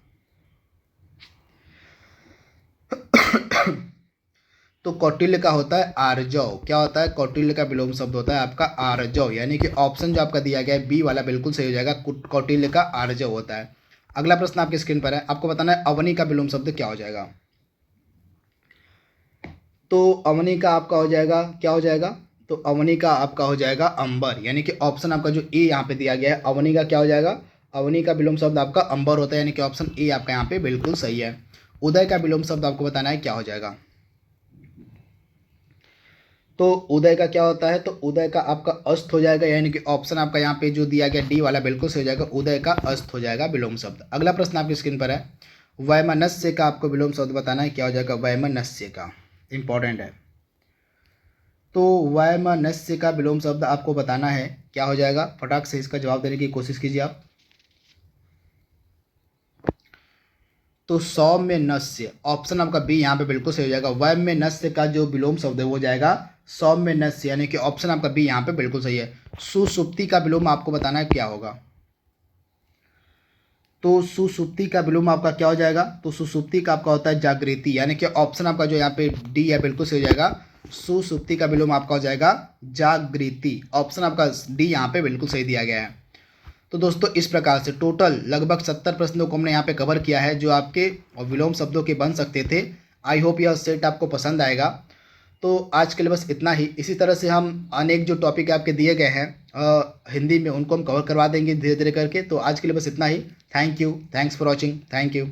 तो कौटिल्य का होता है आर्जव, क्या होता है, कौटिल्य का विलोम शब्द होता है आपका आर्जव, यानी कि ऑप्शन जो आपका दिया गया है बी वाला बिल्कुल सही हो जाएगा, कौटिल्य का आर्जव होता है। अगला प्रश्न आपकी स्क्रीन पर है, आपको बताना है अवनी का विलोम शब्द क्या हो जाएगा। तो अवनी का आपका हो जाएगा, क्या हो जाएगा, तो अवनी का आपका हो जाएगा अंबर, यानी कि ऑप्शन आपका जो ए यहाँ पे दिया गया है, अवनी का क्या हो जाएगा, अवनी का विलोम शब्द आपका अंबर होता है, यानी कि ऑप्शन ए आपका यहाँ पे बिल्कुल सही है। उदय का विलोम शब्द आपको बताना है क्या हो जाएगा। तो उदय का क्या होता है, तो उदय का आपका अस्त हो जाएगा, यानी कि ऑप्शन आपका यहाँ पे जो दिया गया डी वाला बिल्कुल सही हो जाएगा, उदय का अस्त हो जाएगा विलोम शब्द। अगला प्रश्न आपकी स्क्रीन पर है, वैमनस्य का आपको विलोम शब्द बताना है क्या हो जाएगा, वैमनस्य का, इंपॉर्टेंट है। तो वैमनस्य का विलोम शब्द आपको बताना है क्या हो जाएगा, फटाक से इसका जवाब देने की कोशिश कीजिए आप। तो सौम्यनस्य, ऑप्शन आपका बी यहाँ पे बिल्कुल सही हो जाएगा। वैमनस्य का जो विलोम शब्द है वो जाएगा सौम्यनस्य, यानी कि ऑप्शन आपका बी यहाँ पे बिल्कुल सही है। सुसुप्ति का विलोम आपको बताना है क्या होगा। तो सुसुप्ति का विलोम आपका क्या हो जाएगा, तो सुसुप्ति का आपका होता है जागृति, यानी कि ऑप्शन आपका जो यहाँ पे डी है बिल्कुल सही हो जाएगा। सुसुप्ति का विलोम आपका हो जाएगा जागृति, ऑप्शन आपका डी यहाँ पे बिल्कुल सही दिया गया है। तो दोस्तों इस प्रकार से टोटल लगभग 70 प्रश्नों को हमने यहाँ पे कवर किया है जो आपके विलोम शब्दों के बन सकते थे। आई होप यह सेट आपको पसंद आएगा। तो आज के लिए बस इतना ही। इसी तरह से हम अनेक जो टॉपिक आपके दिए गए हैं हिंदी में, उनको हम कवर करवा देंगे धीरे धीरे करके। तो आज के लिए बस इतना ही। Thank you, thanks for watching, thank you.